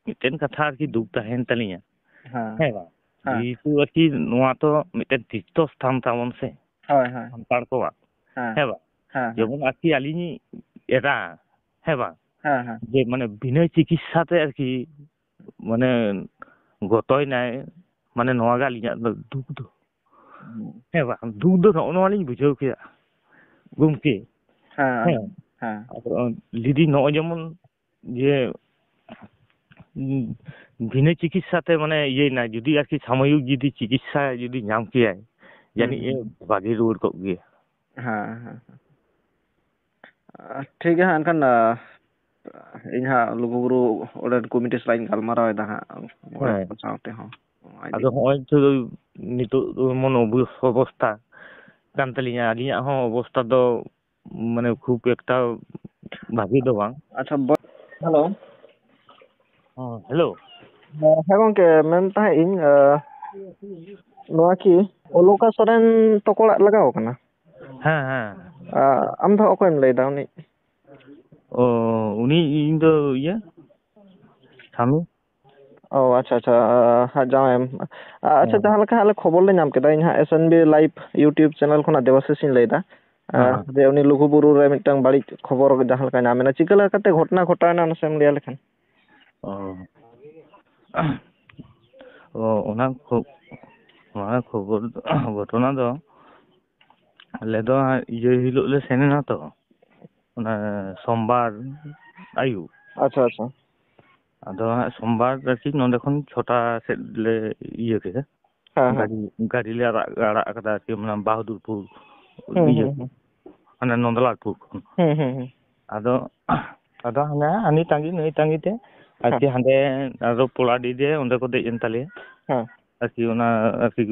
ᱢᱤᱫᱴᱮᱱ ᱠᱟᱛᱷᱟ ᱟᱨᱠᱤ ᱫᱩᱠ ᱛᱟᱦᱮᱱ ᱛᱟᱹᱞᱤᱧᱟ ᱦᱮᱸ ᱦᱮᱸ ᱵᱟᱝ ᱦᱮᱸ ᱡᱮᱦᱮᱛᱩ ᱟᱨᱠᱤ ᱱᱚᱣᱟ ᱛᱚ ᱢᱤᱫᱴᱮᱱ ᱛᱤᱨᱛᱷᱚ ᱥᱛᱷᱟᱱ ᱛᱟᱵᱚᱱ ᱥᱮ ᱦᱳᱭ ᱦᱳᱭ ᱥᱟᱱᱛᱟᱲ ᱠᱚᱣᱟᱜ ᱦᱮᱸ ᱦᱮᱸ ᱵᱟᱝ ᱦᱮᱸ ᱦᱮᱸ ᱡᱮᱢᱚᱱ ᱟᱨᱠᱤ ᱟᱹᱞᱤᱧ ᱮᱨᱟ ᱦᱮᱸ ᱵᱟᱝ ᱦᱮᱸ ᱦᱮᱸ ᱡᱮ ᱢᱟᱱᱮ ᱵᱤᱱᱟᱹ ᱪᱤᱠᱤᱛᱥᱟ ᱛᱮ ᱟᱨᱠᱤ ᱢᱟᱱᱮ ᱜᱚᱛᱚᱭᱱᱟᱭ ᱢᱟᱱᱮ ᱱᱚᱣᱟ ᱜᱮ ᱟᱹᱞᱤᱧᱟᱜ ᱫᱚ ᱫᱩᱠ ᱫᱚ ᱦᱮᱸ ᱵᱟᱝ ᱫᱩᱠ ᱫᱚ ᱱᱚᱜᱼᱚ ᱱᱚᱣᱟ ᱞᱤᱧ ᱵᱩᱡᱷᱟᱹᱣ ᱠᱮᱫᱟ ᱜᱚᱢᱠᱮ ᱦᱮᱸ ᱦᱮᱸ ᱟᱫᱚ ᱞᱤᱫᱤ ᱱᱚᱜᱼᱚᱭ ᱡᱮᱢᱚᱱ ᱡᱮ ᱵᱤᱱᱟᱹ ᱪᱤᱠᱤᱛᱥᱟ ᱛᱮ ᱢᱟᱱᱮ ᱤᱭᱟᱹᱭᱱᱟ ᱡᱩᱫᱤ ᱟᱨᱠि ᱥᱟᱢᱚᱭᱤᱠ ᱡᱩᱫᱤ ᱪᱤᱠᱤᱛᱥᱟ ᱡᱩᱫᱤ ᱧᱟᱢ ᱠᱮᱭᱟᱭ ᱡᱟᱹᱱᱤᱡ ᱵᱷᱟᱜᱮ ᱨᱩᱣᱟᱹᱲ ᱠᱚᱜ ᱜᱮᱭᱟ ᱦᱮᱸ ᱦᱮᱸ ᱴᱷᱤᱠ ᱜᱮᱭᱟ ᱦᱟᱸᱜ ᱮᱱᱠᱷᱟᱱ ᱤᱧ ᱦᱟᱸᱜ ᱞᱩᱜᱩᱵᱩᱨᱩ ᱚᱸᱰᱮ ᱠᱚᱢᱤᱴᱤ ᱥᱟᱞᱟᱜ ᱤᱧ ᱜᱟᱞᱢᱟᱨᱟᱣᱮᱫᱟ ᱦᱟᱸᱜ ᱢᱚᱬᱮ ᱦᱮᱸ ᱠᱚ ᱥᱟᱶᱛᱮ ᱦᱚᱸ ᱟᱫᱚ ᱦᱚᱸᱜᱼᱚᱭ ᱛᱚ ᱱᱤᱛᱚᱜ ᱮᱢᱚᱱ ᱚᱵᱚᱥᱛᱟ ᱠᱟᱱ ᱛᱟᱹᱞᱤᱧᱟ ᱟᱹᱞᱤᱧᱟᱜ ᱦᱚᱸ ᱚᱵᱚᱥᱛᱟ ᱫᱚ ᱢᱟᱱᱮ ᱠᱷᱩᱵ ᱮᱠᱴᱟ ᱵᱷᱟᱜᱤ ᱫᱚ ᱵᱟᱝ ᱟᱪᱪᱷᱟ ᱦᱮᱞᱳ ᱦᱮᱞᱳ ᱦᱮᱸ ᱜᱚᱝᱠᱮ ᱢᱮᱱ ᱛᱟᱦᱮᱸᱫ ᱤᱧ ᱱᱚᱣᱟ ᱠᱤ ᱚᱞᱚᱠᱟ ᱥᱚᱨᱮᱱ ᱛᱚᱠᱚ ᱚᱲᱟᱜ ᱞᱟᱜᱟᱣ ᱠᱟᱱᱟ? ᱦᱮᱸ ᱦᱮᱸ ᱟᱢ ᱫᱚ ᱚᱠᱚᱭᱮᱢ ᱞᱟᱹᱭᱫᱟ ᱩᱱᱤ? ᱚ ᱩᱱᱤ ᱤᱧ ᱫᱚ ᱤᱭᱟᱹ ᱥᱟᱢᱤ ᱚ ᱟᱪᱪᱷᱟ ᱟᱪᱪᱷᱟ ᱡᱟᱶᱟᱭ ᱟᱪᱪᱷᱟ ᱡᱟᱦᱟᱸ ᱞᱮᱠᱟ ᱦᱟᱸᱜ ᱞᱮ ᱠᱷᱚᱵᱚᱨ ᱞᱮ ᱧᱟᱢ ᱠᱮᱫᱟ ᱤᱧ ᱦᱟᱸᱜ SNB ᱞᱟᱭᱤᱵᱷ ᱤᱭᱩᱴᱩᱵᱽ ᱪᱮᱱᱮᱞ ᱠᱷᱚᱱᱟᱜ ᱫᱮᱵᱟᱥᱤᱥ ᱤᱧ ᱞᱟᱹᱭᱫᱟ ᱦᱮᱸ ᱡᱮ ᱩᱱᱤ ᱞᱩᱜᱩᱵᱩᱨᱩ ᱨᱮ ᱢᱤᱫᱴᱟᱝ ᱵᱟᱹᱲᱤᱡ ᱠᱷᱚᱵᱚᱨ ᱡᱟᱦᱟᱸ ᱞᱮᱠᱟ ᱧᱟᱢᱮᱱᱟ ᱪᱤᱠᱟᱹ ᱞᱮᱠᱟᱛᱮ ᱜᱷᱚᱴᱚᱱᱟ ᱜᱷᱚᱴᱟᱣᱮᱱᱟ ᱱᱟᱥᱮᱢ ᱞᱟᱹᱭ ᱞᱮᱠᱷᱟᱱ? ᱚᱱᱟ ᱠᱷᱚᱵᱚᱨ ᱜᱷᱚᱴᱚᱱᱟ ᱫᱚ ᱟᱞᱮ ᱫᱚ ᱤᱭᱟᱹ ᱦᱤᱞᱳᱜ ᱞᱮ ᱥᱮᱱ ᱮᱱᱟ ᱛᱚ ᱚᱱᱟ ᱥᱳᱢᱵᱟᱨ ᱟᱹᱭᱩᱵ ᱟᱪᱪᱷᱟ ᱟᱪᱪᱷᱟ ᱟᱫᱚ ᱦᱟᱸᱜ ᱥᱳᱢᱵᱟᱨ ᱟᱨᱠᱤ ᱱᱚᱰᱮ ᱠᱷᱚᱱ 6টা ᱥᱮᱫ ᱞᱮ ᱤᱭᱟᱹ ᱠᱮᱫᱟ ᱦᱮᱸ ᱦᱮᱸ ᱜᱟᱹᱰᱤ ᱞᱮ ᱟᱲᱟᱜ ᱟᱠᱟᱫᱟ ᱟᱨᱠᱤ ᱵᱟᱦᱟᱫᱩᱨᱯᱩᱨ ᱦᱩᱸ ᱤᱭᱟᱹ ᱦᱩᱸ ᱢᱟᱱᱮ ᱱᱚᱱᱫᱚᱞᱟᱞᱯᱩᱨ ᱠᱷᱚᱱ ᱦᱩᱸ ᱟᱫᱚ ᱦᱟᱱᱮ ᱦᱟᱹᱱᱤ ᱛᱟᱸᱜᱤ ᱱᱟᱹᱭ ᱛᱟᱸᱜᱤ ᱛᱮ ᱦᱮᱸ ᱟᱨᱠᱤ ᱦᱟᱸᱰᱮ ᱟᱨᱚ ᱯᱚᱲᱟᱰᱤ ᱨᱮ ᱚᱸᱰᱮ ᱠᱚ ᱫᱮᱡ ᱮᱱ ᱛᱟᱞᱮᱭᱟ ᱦᱮᱸ ᱟᱨᱠᱤ ᱚᱱᱟ ᱟᱨᱠᱤ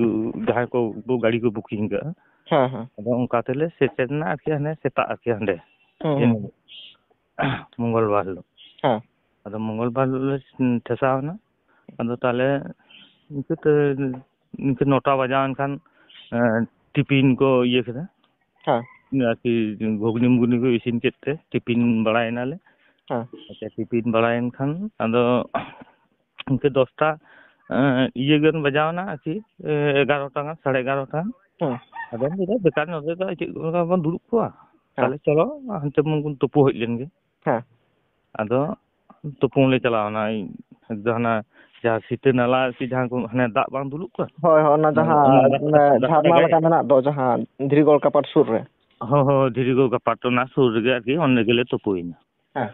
ᱡᱟᱦᱟᱸᱭ ᱠᱚ ᱜᱟᱹᱰᱤ ᱠᱚ ᱵᱩᱠᱤᱝ ᱠᱟᱜᱼᱟ ᱦᱮᱸ ᱦᱮᱸ ᱟᱫᱚ ᱚᱱᱠᱟ ᱛᱮᱞᱮ ᱥᱮᱴᱮᱨ ᱮᱱᱟ ᱟᱨᱠᱤ ᱦᱟᱱᱮ ᱥᱮᱛᱟᱜ ᱟᱨᱠᱤ ᱦᱟᱸᱰᱮ ᱦᱩᱸ ᱦᱩᱸ ᱢᱚᱝᱜᱚᱞ ᱵᱟᱨ ᱦᱤᱞᱳᱜ ᱦᱮᱸ ᱟᱫᱚ ᱢᱚᱝᱜᱚᱞ ᱵᱟᱨ ᱦᱤᱞᱳᱜ ᱞᱮ ᱴᱷᱮᱥᱟᱣ ᱮᱱᱟ ᱟᱫᱚ ᱛᱟᱦᱚᱞᱮ ᱤᱱᱠᱟᱹᱛᱮ 9টা ᱵᱟᱡᱟᱣᱮᱱ ᱠᱷᱟᱱ ᱴᱤᱯᱤᱱ ko ᱤᱭᱟᱹ ᱠᱮᱫᱟ ᱦᱮᱸ ᱟᱨᱠᱤ ᱜᱷᱩᱜᱽᱱᱤ ᱢᱩᱜᱽᱱᱤ ᱠᱚ ᱤᱥᱤᱱ ᱠᱮᱫ ᱛᱮ ᱴᱤᱯᱤᱱ ᱵᱟᱲᱟᱭᱮᱱᱟᱞᱮ ᱦᱮᱸ ᱟᱪᱪᱷᱟ ᱴᱤᱯᱤᱱ ᱵᱟᱲᱟᱭᱮᱱ ᱠᱷᱟᱱ ᱟᱫᱚ ᱤᱱᱠᱟᱹ 10টা ᱤᱭᱟᱹ ᱜᱟᱱ ᱵᱟᱡᱟᱣᱱᱟ ᱟᱨᱠᱤ 11টা ᱜᱟᱱ 11:30 ᱦᱮᱸ ᱟᱫᱚ ᱵᱮᱠᱟᱨ ᱱᱚᱰᱮ ᱫᱚ ᱪᱮᱫ ᱵᱚᱱ ᱫᱩᱲᱩᱵ ᱠᱚᱜᱼᱟ ᱦᱮᱸ ᱛᱟᱦᱞᱮ ᱪᱚᱞᱚ ᱦᱟᱱᱛᱮ ᱵᱚᱱ ᱛᱩᱯᱩ ᱦᱮᱡ ᱞᱮᱱ ᱜᱮ ᱦᱮᱸ ᱟᱫᱚ ᱛᱩᱯᱩᱱ ᱞᱮ ᱪᱟᱞᱟᱣᱱᱟ ᱦᱟᱱᱟ ᱡᱟᱦᱟᱸ ᱥᱤᱛᱟᱹ ᱱᱟᱞᱟ ᱟᱨᱠᱤ ᱡᱟᱦᱟᱸ ᱠᱚ ᱦᱟᱱᱮ ᱫᱟᱜ ᱵᱟᱝ ᱫᱩᱞᱩᱜ ᱠᱟᱱ ᱦᱳᱭ ᱦᱳᱭ ᱚᱱᱟ ᱡᱟᱦᱟᱸ ᱡᱷᱟᱨᱱᱟ ᱞᱮᱠᱟ ᱢᱮᱱᱟᱜ ᱫᱚ ᱡᱟᱦᱟᱸ ᱫᱷᱤᱨᱤᱜᱚᱲ ᱠᱟᱯᱟᱴ ᱥᱩᱨ ᱨᱮ ᱦᱚᱸ ᱫᱷᱤᱨᱤᱜᱚᱲ ᱠᱟᱯᱟᱴ ᱚᱱᱟ ᱥᱩᱨ ᱨᱮᱜᱮ ᱟᱨᱠᱤ ᱚᱸᱰᱮ ᱜᱮᱞᱮ ᱛᱩᱯᱩᱭᱮᱱᱟ ᱦᱮᱸ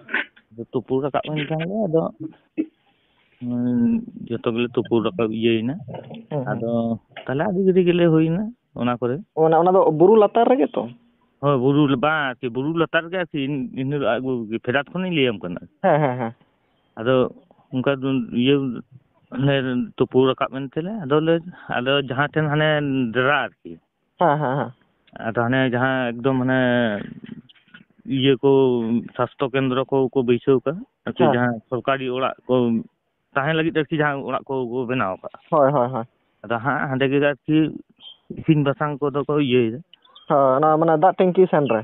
ᱛᱩᱯᱩ ᱨᱟᱠᱟᱵ ᱮᱱ ᱠᱷᱟᱱ ᱜᱮ ᱟᱫᱚ ᱡᱚᱛᱚ ᱜᱮᱞᱮ ᱛᱩᱯᱩ ᱨᱟᱠᱟᱵ ᱤᱭᱟᱹᱭᱮᱱᱟ ᱦᱮᱸ ᱦᱮᱸ ᱟᱫᱚ ᱛᱟᱦᱞᱮ ᱟᱹᱰᱤ ᱜᱷᱟᱹᱲᱤᱡ ᱜᱮᱞᱮ ᱦᱩᱭᱱᱟ ᱚᱱᱟ ᱠᱚᱨᱮ ᱚᱱᱟ ᱫᱚ ᱵᱩᱨᱩ ᱞᱟᱛᱟᱨ ᱨᱮᱜᱮ ᱛᱚ? ᱦᱳᱭ ᱵᱟᱝ ᱟᱨᱠᱤ ᱵᱩᱨᱩ ᱞᱟᱛᱟᱨ ᱨᱮᱜᱮ ᱟᱨᱠᱤ ᱯᱷᱮᱰᱟᱛ ᱠᱷᱚᱱᱤᱧ ᱞᱟᱹᱭᱟᱢ ᱠᱟᱱᱟ ᱦᱮᱸ ᱦᱮᱸ ᱦᱮᱸ ᱟᱫᱚ ᱚᱱᱠᱟ ᱤᱭᱟᱹ ᱛᱩᱯᱩ ᱨᱟᱠᱟᱵ ᱮᱱ ᱛᱮᱞᱮ ᱟᱫᱚ ᱡᱟᱦᱟᱸ ᱴᱷᱮᱱ ᱦᱟᱱᱮ ᱰᱮᱨᱟ ᱟᱨᱠᱤ ᱦᱮᱸ ᱦᱮᱸ ᱦᱮᱸ ᱟᱫᱚ ᱦᱟᱱᱮ ᱡᱟᱦᱟᱸ ᱮᱠᱫᱚᱢ ᱦᱟᱱᱮ ᱤᱭᱟᱹ ko ᱥᱟᱥᱛᱷᱚ ᱠᱮᱱᱫᱨᱚ ko ᱵᱟᱹᱭᱥᱟᱹᱣ ᱠᱟᱜᱼᱟ ᱟᱨᱠᱤ ᱦᱮᱸ ᱡᱟᱦᱟᱸ ᱥᱚᱨᱠᱟᱨᱤ ᱚᱲᱟᱜ ᱠᱚ ᱛᱟᱦᱮᱸ ᱞᱟᱹᱜᱤᱫ ᱟᱨᱠᱤ ᱡᱟᱦᱟᱸ ᱚᱲᱟᱜ ᱠᱚ ᱵᱮᱱᱟᱣ ᱠᱟᱜᱼᱟ ᱦᱳᱭ ᱦᱳᱭ ᱦᱳᱭ ᱟᱫᱚ ᱦᱟᱸᱰᱮ ᱜᱮ ᱟᱨᱠᱤ ᱤᱥᱤᱱ ᱵᱟᱥᱟᱝ ᱠᱚᱫᱚ ᱠᱚ ᱤᱭᱟᱹᱭᱮᱫᱟ ᱦᱳᱭ ᱚᱱᱟ ᱢᱟᱱᱮ ᱫᱟᱜ ᱴᱮᱝᱠᱤ ᱥᱮᱱ ᱨᱮ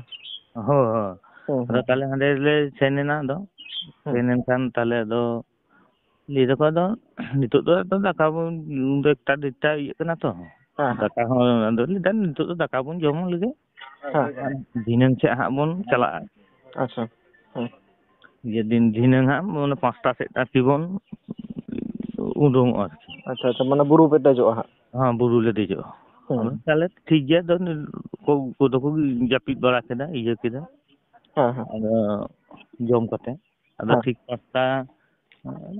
ᱦᱳᱭ ᱦᱩᱸ ᱟᱫᱚ ᱦᱩᱸ ᱛᱟᱦᱞᱮ ᱦᱟᱸᱰᱮ ᱞᱮ ᱥᱮᱱ ᱮᱱᱟ ᱟᱫᱚ ᱦᱩᱸ ᱥᱮᱱ ᱮᱱᱠᱷᱟᱱ ᱛᱟᱦᱞᱮ ᱟᱫᱚ ᱞᱟᱹᱭ ᱫᱟᱠᱚ ᱟᱫᱚ ᱱᱤᱛᱚᱜ ᱫᱚ ᱫᱟᱠᱟ ᱵᱚᱱ 1ᱴᱟ ᱤᱭᱟᱹᱜ ᱠᱟᱱᱟ ᱛᱚ ᱦᱮᱸ ᱦᱮᱸ ᱫᱟᱠᱟ ᱦᱚᱸ ᱟᱫᱚ ᱱᱤᱛᱚᱜ ᱫᱚ ᱫᱟᱠᱟ ᱵᱚᱱ ᱡᱚᱢ ᱞᱮᱜᱮ ᱦᱮᱸ ᱫᱷᱤᱱᱟᱹᱝ ᱥᱮᱫ ᱦᱟᱸᱜ ᱵᱚᱱ ᱪᱟᱞᱟᱜᱼᱟ ᱟᱪᱪᱷᱟ ᱦᱮᱸ ᱫᱷᱤᱱᱟᱹᱝ ᱦᱟᱸᱜ 5টা ᱥᱮᱫ ᱟᱨᱠᱤ ᱵᱚᱱ ᱩᱰᱩᱝᱚᱜᱼᱟ ᱟᱨᱠᱤ ᱟᱪᱪᱷᱟ ᱟᱪᱪᱷᱟ ᱢᱟᱱᱮ ᱵᱩᱨᱩ ᱯᱮ ᱫᱮᱡᱚᱜᱼᱟ ᱦᱟᱸᱜ ᱦᱮᱸ ᱵᱩᱨᱩ ᱞᱮ ᱫᱮᱡᱚᱜᱼᱟ ᱦᱩᱸ ᱟᱫᱚ ᱛᱟᱦᱞᱮ ᱴᱷᱤᱠ ᱜᱮᱭᱟ ᱠᱚᱫᱚ ᱠᱚ ᱡᱟᱹᱯᱤᱫ ᱵᱟᱲᱟ ᱠᱮᱫᱟ ᱤᱭᱟᱹ ᱠᱮᱫᱟ ᱦᱮᱸ ᱦᱮᱸ ᱟᱫᱚ ᱡᱚᱢ ᱠᱟᱛᱮ ᱟᱫᱚ ᱦᱮᱸ ᱴᱷᱤᱠ 5টা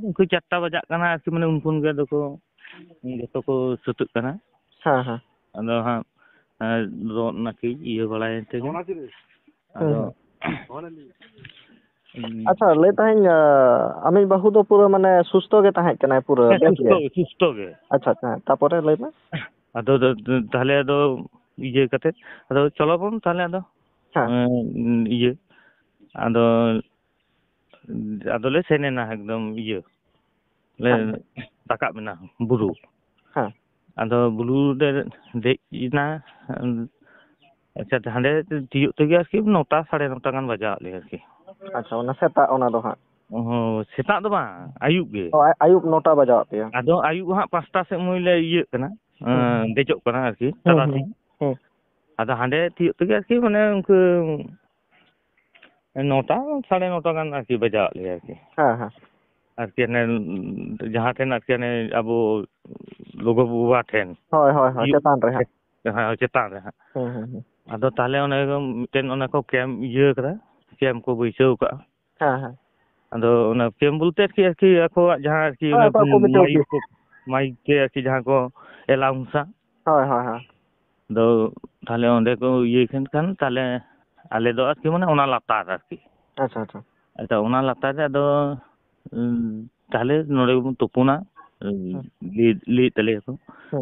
ᱩᱱᱠᱩ 4টা ᱵᱟᱡᱟᱜ ᱠᱟᱱᱟ ᱟᱨᱠᱤ ᱢᱟᱱᱮ ᱩᱱᱠᱩ ᱜᱮ ᱟᱫᱚ ᱠᱚ ᱡᱚᱛᱚ ᱠᱚ ᱥᱟᱹᱛᱟᱹᱜ ᱠᱟᱱᱟ ᱦᱮᱸ ᱦᱮᱸ ᱟᱫᱚ ᱦᱟᱸᱜ ᱨᱚᱫ ᱱᱟᱹᱠᱤᱡ ᱤᱭᱟᱹ ᱵᱟᱲᱟᱭᱮᱱ ᱛᱮᱜᱮ ᱦᱩᱸ ᱟᱫᱚ ᱦᱩᱸ ᱟᱪᱪᱷᱟ ᱞᱟᱹᱭ ᱛᱟᱦᱮᱸᱧ ᱟᱢᱤᱡ ᱵᱟᱹᱦᱩ ᱫᱚ ᱯᱩᱨᱟᱹ ᱢᱟᱱᱮ ᱥᱩᱥᱛᱷ ᱜᱮ ᱛᱟᱦᱮᱸ ᱠᱟᱱᱟᱭ ᱯᱩᱨᱟᱹ ᱦᱮᱸ ᱵᱮᱥ ᱜᱮ ᱥᱩᱥᱛᱷᱚ ᱜᱮ ᱟᱪᱪᱷᱟ ᱟᱪᱪᱷᱟ ᱛᱟᱯᱚᱨᱮ ᱞᱟᱹᱭ ᱢᱮ ᱟᱫᱚ ᱛᱟᱦᱞᱮ ᱟᱫᱚ ᱤᱭᱟᱹ ᱠᱟᱛᱮ ᱟᱫᱚ ᱪᱚᱞᱚ ᱵᱚᱱ ᱛᱟᱦᱞᱮ ᱟᱫᱚ ᱦᱮᱸ ᱤᱭᱟᱹ ᱟᱫᱚᱞᱮ ᱥᱮᱱ ᱮᱱᱟ ᱮᱠᱫᱚᱢ ᱤᱭᱟᱹ ᱞᱮ ᱦᱮᱸ ᱨᱟᱠᱟᱵ ᱮᱱᱟ ᱵᱩᱨᱩ ᱦᱮᱸ ᱟᱫᱚ ᱵᱩᱨᱩ ᱞᱮ ᱫᱮᱡ ᱮᱱᱟ ᱟᱪᱪᱷᱟ ᱦᱟᱸᱰᱮ ᱛᱤᱭᱳᱜ ᱛᱮᱜᱮ ᱟᱨᱠᱤ 9টা 9:30 ᱜᱟᱱ ᱵᱟᱡᱟᱣᱟᱫ ᱞᱮᱭᱟ ᱟᱨᱠᱤ ᱟᱪᱪᱷᱟ ᱚᱱᱟ ᱥᱮᱛᱟᱜ ᱚᱱᱟ ᱫᱚ ᱦᱟᱸᱜ ᱥᱮᱛᱟᱜ ᱫᱚ ᱵᱟᱝ ᱟᱹᱭᱩᱵ ᱜᱮ ᱟᱭᱩᱵ 9টা ᱵᱟᱡᱟᱣ ᱯᱮᱭᱟ ᱟᱫᱚ ᱟᱹᱭᱩᱵ ᱦᱟᱸᱜ 5টা ᱥᱮᱫ ᱢᱚᱭ ᱞᱮ ᱤᱭᱟᱹᱜ ᱠᱟᱱᱟ ᱫᱮᱡᱚᱜ ᱠᱟᱱᱟ ᱟᱨᱠᱤ ᱛᱟᱨᱟᱥᱤᱧ ᱟᱫᱚ ᱦᱟᱸᱰᱮ ᱛᱤᱭᱳᱜ ᱛᱮᱜᱮ ᱟᱨᱠᱤ ᱢᱟᱱᱮ ᱩᱱᱠᱩ 9টা 9:30 ᱜᱟᱱ ᱟᱨᱠᱤ ᱵᱟᱡᱟᱣᱟᱜ ᱞᱮᱭᱟ ᱟᱨᱠᱤ ᱟᱨᱠᱤ ᱡᱟᱦᱟᱸ ᱴᱷᱮᱱ ᱟᱨᱠᱤ ᱟᱵᱚ ᱞᱚᱜᱚ ᱵᱟᱵᱟ ᱴᱷᱮᱱ ᱪᱮᱛᱟᱱ ᱨᱮ ᱦᱟᱸᱜ ᱪᱮᱛᱟᱱ ᱨᱮ ᱦᱟᱸᱜ ᱟᱫᱚ ᱛᱟᱦᱞᱮ ᱚᱱᱮ ᱢᱤᱫᱴᱮᱱ ᱚᱱᱟ ᱠᱚ ᱠᱮᱢᱯ ᱤᱭᱟᱹ ᱠᱟᱫᱟ ᱠᱮᱢᱯ ᱠᱚ ᱵᱟᱹᱭᱥᱟᱹᱣ ᱠᱟᱜᱼᱟ ᱟᱫᱚ ᱚᱱᱟ ᱠᱮᱢᱯ ᱵᱚᱞᱛᱮ ᱟᱨᱠᱤ ᱟᱠᱚᱣᱟᱜ ᱡᱟᱦᱟᱸ ᱟᱨᱠᱤ ᱢᱟᱭᱤᱠ ᱛᱮ ᱟᱨᱠᱤ ᱡᱟᱦᱟᱸ ko ᱮᱞᱟᱣᱩᱱᱥᱟ ᱟᱫᱚ ᱛᱟᱦᱞᱮ ᱚᱸᱰᱮ ko ᱤᱭᱟᱹ ᱠᱷᱟᱱ ᱛᱟᱦᱞᱮ ᱟᱞᱮ ᱫᱚ ᱟᱨᱠᱤ ᱢᱟᱱᱮ ᱚᱱᱟ ᱞᱟᱛᱟᱨ ᱟᱨᱠᱤ ᱟᱪᱪᱷᱟ ᱚᱱᱟ ᱞᱟᱛᱟᱨ ᱨᱮ ᱟᱫᱚ ᱛᱟᱦᱞᱮ ᱱᱚᱰᱮ ᱜᱮᱵᱚᱱ ᱛᱩᱯᱩᱱᱟ ᱞᱟᱹᱭᱮᱫ ᱛᱟᱞᱮᱭᱟᱠᱚ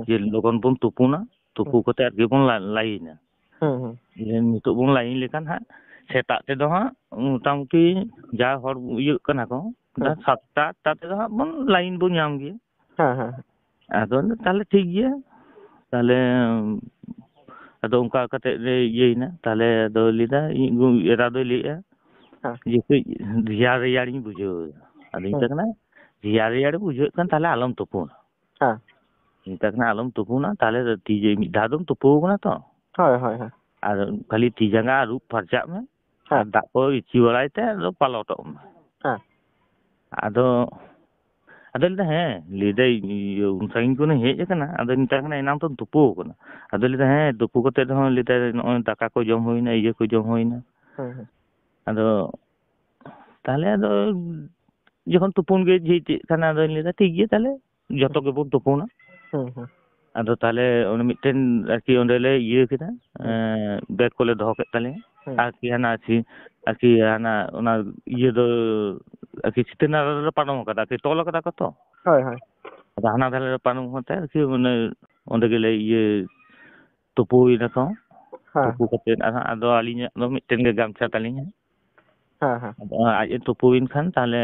ᱡᱮ ᱞᱚᱜᱚᱱ ᱵᱚᱱ ᱛᱩᱯᱩᱱᱟ ᱛᱩᱯᱩ ᱠᱟᱛᱮ ᱟᱨᱠᱤ ᱵᱚᱱ ᱞᱟᱭᱤᱱᱟ ᱱᱤᱛᱚᱜ ᱵᱚᱱ ᱞᱟᱭᱤᱱ ᱞᱮᱠᱷᱟᱱ ᱦᱟᱸᱜ ᱥᱮᱛᱟᱜ ᱛᱮᱫᱚ ᱦᱟᱸᱜ ᱢᱚᱴᱟᱢᱩᱴᱤ ᱡᱟ ᱦᱚᱲ ᱤᱭᱟᱹᱜ ᱠᱟᱱᱟ ᱠᱚ 7টা 8টা ᱛᱮᱫᱚ ᱦᱟᱸᱜ ᱵᱚᱱ ᱞᱟᱭᱤᱱ ᱵᱚᱱ ᱧᱟᱢ ᱜᱮᱭᱟ ᱟᱫᱚ ᱛᱟᱦᱞᱮ ᱴᱷᱤᱠ ᱜᱮᱭᱟ ᱛᱟᱦᱞᱮ ᱟᱫᱚ ᱚᱱᱠᱟ ᱠᱟᱛᱮ ᱞᱮ ᱤᱭᱟᱹᱭᱱᱟ ᱛᱟᱦᱞᱮ ᱟᱫᱚ ᱞᱟᱹᱭᱫᱟ ᱤᱧ ᱮᱨᱟ ᱫᱚᱭ ᱞᱟᱹᱭᱮᱜᱼᱟ ᱡᱮ ᱠᱟᱹᱡ ᱨᱮᱭᱟᱲ ᱨᱮᱭᱟᱲᱤᱧ ᱵᱩᱡᱷᱟᱹᱣᱮᱫᱟ ᱟᱫᱚᱧ ᱢᱮᱛᱟᱭ ᱠᱟᱱᱟ ᱨᱮᱭᱟᱲ ᱨᱮᱭᱟᱲ ᱵᱩᱡᱷᱟᱹᱣᱮᱫ ᱠᱷᱟᱱ ᱛᱟᱦᱞᱮ ᱟᱞᱚᱢ ᱛᱩᱯᱩᱱᱟ ᱢᱮᱛᱟᱭ ᱠᱟᱱᱟ ᱟᱞᱚᱢ ᱛᱩᱯᱩᱱᱟ ᱛᱟᱦᱞᱮ ᱢᱤᱫ ᱫᱷᱟᱣ ᱫᱚᱢ ᱛᱩᱯᱩ ᱠᱟᱱᱟ ᱛᱚ ᱟᱨ ᱠᱷᱟᱹᱞᱤ ᱛᱤ ᱡᱟᱸᱜᱟ ᱟᱹᱨᱩᱵ ᱯᱷᱟᱨᱪᱟᱜ ᱢᱮ ᱟᱨ ᱫᱟᱜ ᱠᱚ ᱤᱪᱤ ᱵᱟᱲᱟᱭ ᱛᱮ ᱟᱫᱚ ᱯᱟᱞᱚᱴᱚᱜ ᱢᱮ ᱟᱫᱚ ᱞᱟᱹᱭᱫᱟ ᱦᱮᱸ ᱞᱟᱹᱭᱫᱟᱭ ᱩᱱ ᱥᱟᱺᱜᱤᱧ ᱠᱷᱚᱱᱤᱧ ᱦᱮᱡ ᱟᱠᱟᱱᱟ ᱟᱫᱚᱧ ᱢᱮᱛᱟᱭ ᱠᱟᱱᱟ ᱮᱱᱟᱝ ᱛᱚᱢ ᱛᱩᱯᱩ ᱟᱠᱟᱱᱟ ᱟᱫᱚ ᱞᱟᱹᱭᱫᱟ ᱦᱮᱸ ᱛᱩᱯᱩ ᱠᱟᱛᱮ ᱨᱮᱦᱚᱸ ᱞᱟᱹᱭᱫᱟᱭ ᱱᱚᱜᱼᱚᱭ ᱫᱟᱠᱟ ᱠᱚ ᱡᱚᱢ ᱦᱩᱭᱱᱟ ᱤᱭᱟᱹ ᱠᱚ ᱡᱚᱢ ᱦᱩᱭᱱᱟ ᱟᱫᱚ ᱛᱟᱦᱞᱮ ᱟᱫᱚ ᱡᱚᱠᱷᱚᱱ ᱛᱩᱯᱩᱱ ᱜᱮ ᱡᱷᱤᱡ ᱪᱮᱫ ᱠᱟᱱᱟ ᱟᱫᱚᱧ ᱞᱟᱹᱭᱫᱟ ᱴᱷᱤᱠ ᱜᱮᱭᱟ ᱛᱟᱦᱞᱮ ᱡᱚᱛᱚ ᱜᱮᱵᱚᱱ ᱛᱩᱯᱩᱱᱟ ᱟᱫᱚ ᱛᱟᱦᱞᱮ ᱚᱱᱮ ᱢᱤᱫᱴᱮᱱ ᱟᱨᱠᱤ ᱚᱸᱰᱮᱞᱮ ᱤᱭᱟᱹ ᱠᱮᱫᱟ ᱵᱮᱜᱽ ᱠᱚᱞᱮ ᱫᱚᱦᱚ ᱠᱮᱫ ᱛᱟᱞᱮᱭᱟ ᱟᱨᱠᱤ ᱟᱨᱠᱤ ᱚᱱᱟ ᱤᱭᱟᱹ ᱫᱚ ᱟᱨᱠᱤ ᱥᱤᱛᱟᱹ ᱱᱟᱞᱟ ᱨᱮᱞᱮ ᱯᱟᱨᱚᱢ ᱠᱟᱫᱟ ᱟᱨᱠᱤ ᱛᱚᱞ ᱠᱟᱫᱟ ᱠᱚ ᱛᱚ ᱟᱫᱚ ᱦᱟᱱᱟ ᱫᱷᱟᱨᱮ ᱨᱮ ᱯᱟᱨᱚᱢ ᱠᱟᱛᱮ ᱟᱨᱠᱤ ᱚᱸᱰᱮ ᱜᱮᱞᱮ ᱤᱭᱟᱹ ᱛᱩᱯᱩᱭᱱᱟᱠᱚ ᱛᱩᱯᱩ ᱠᱟᱛᱮ ᱟᱫᱚ ᱟᱹᱞᱤᱧᱟᱜ ᱫᱚ ᱢᱤᱫᱴᱮᱱ ᱜᱮ ᱜᱟᱢᱪᱷᱟ ᱛᱟᱹᱞᱤᱧ ᱟᱫᱚ ᱟᱡ ᱮ ᱛᱩᱯᱩᱭᱮᱱ ᱠᱷᱟᱱ ᱛᱟᱦᱞᱮ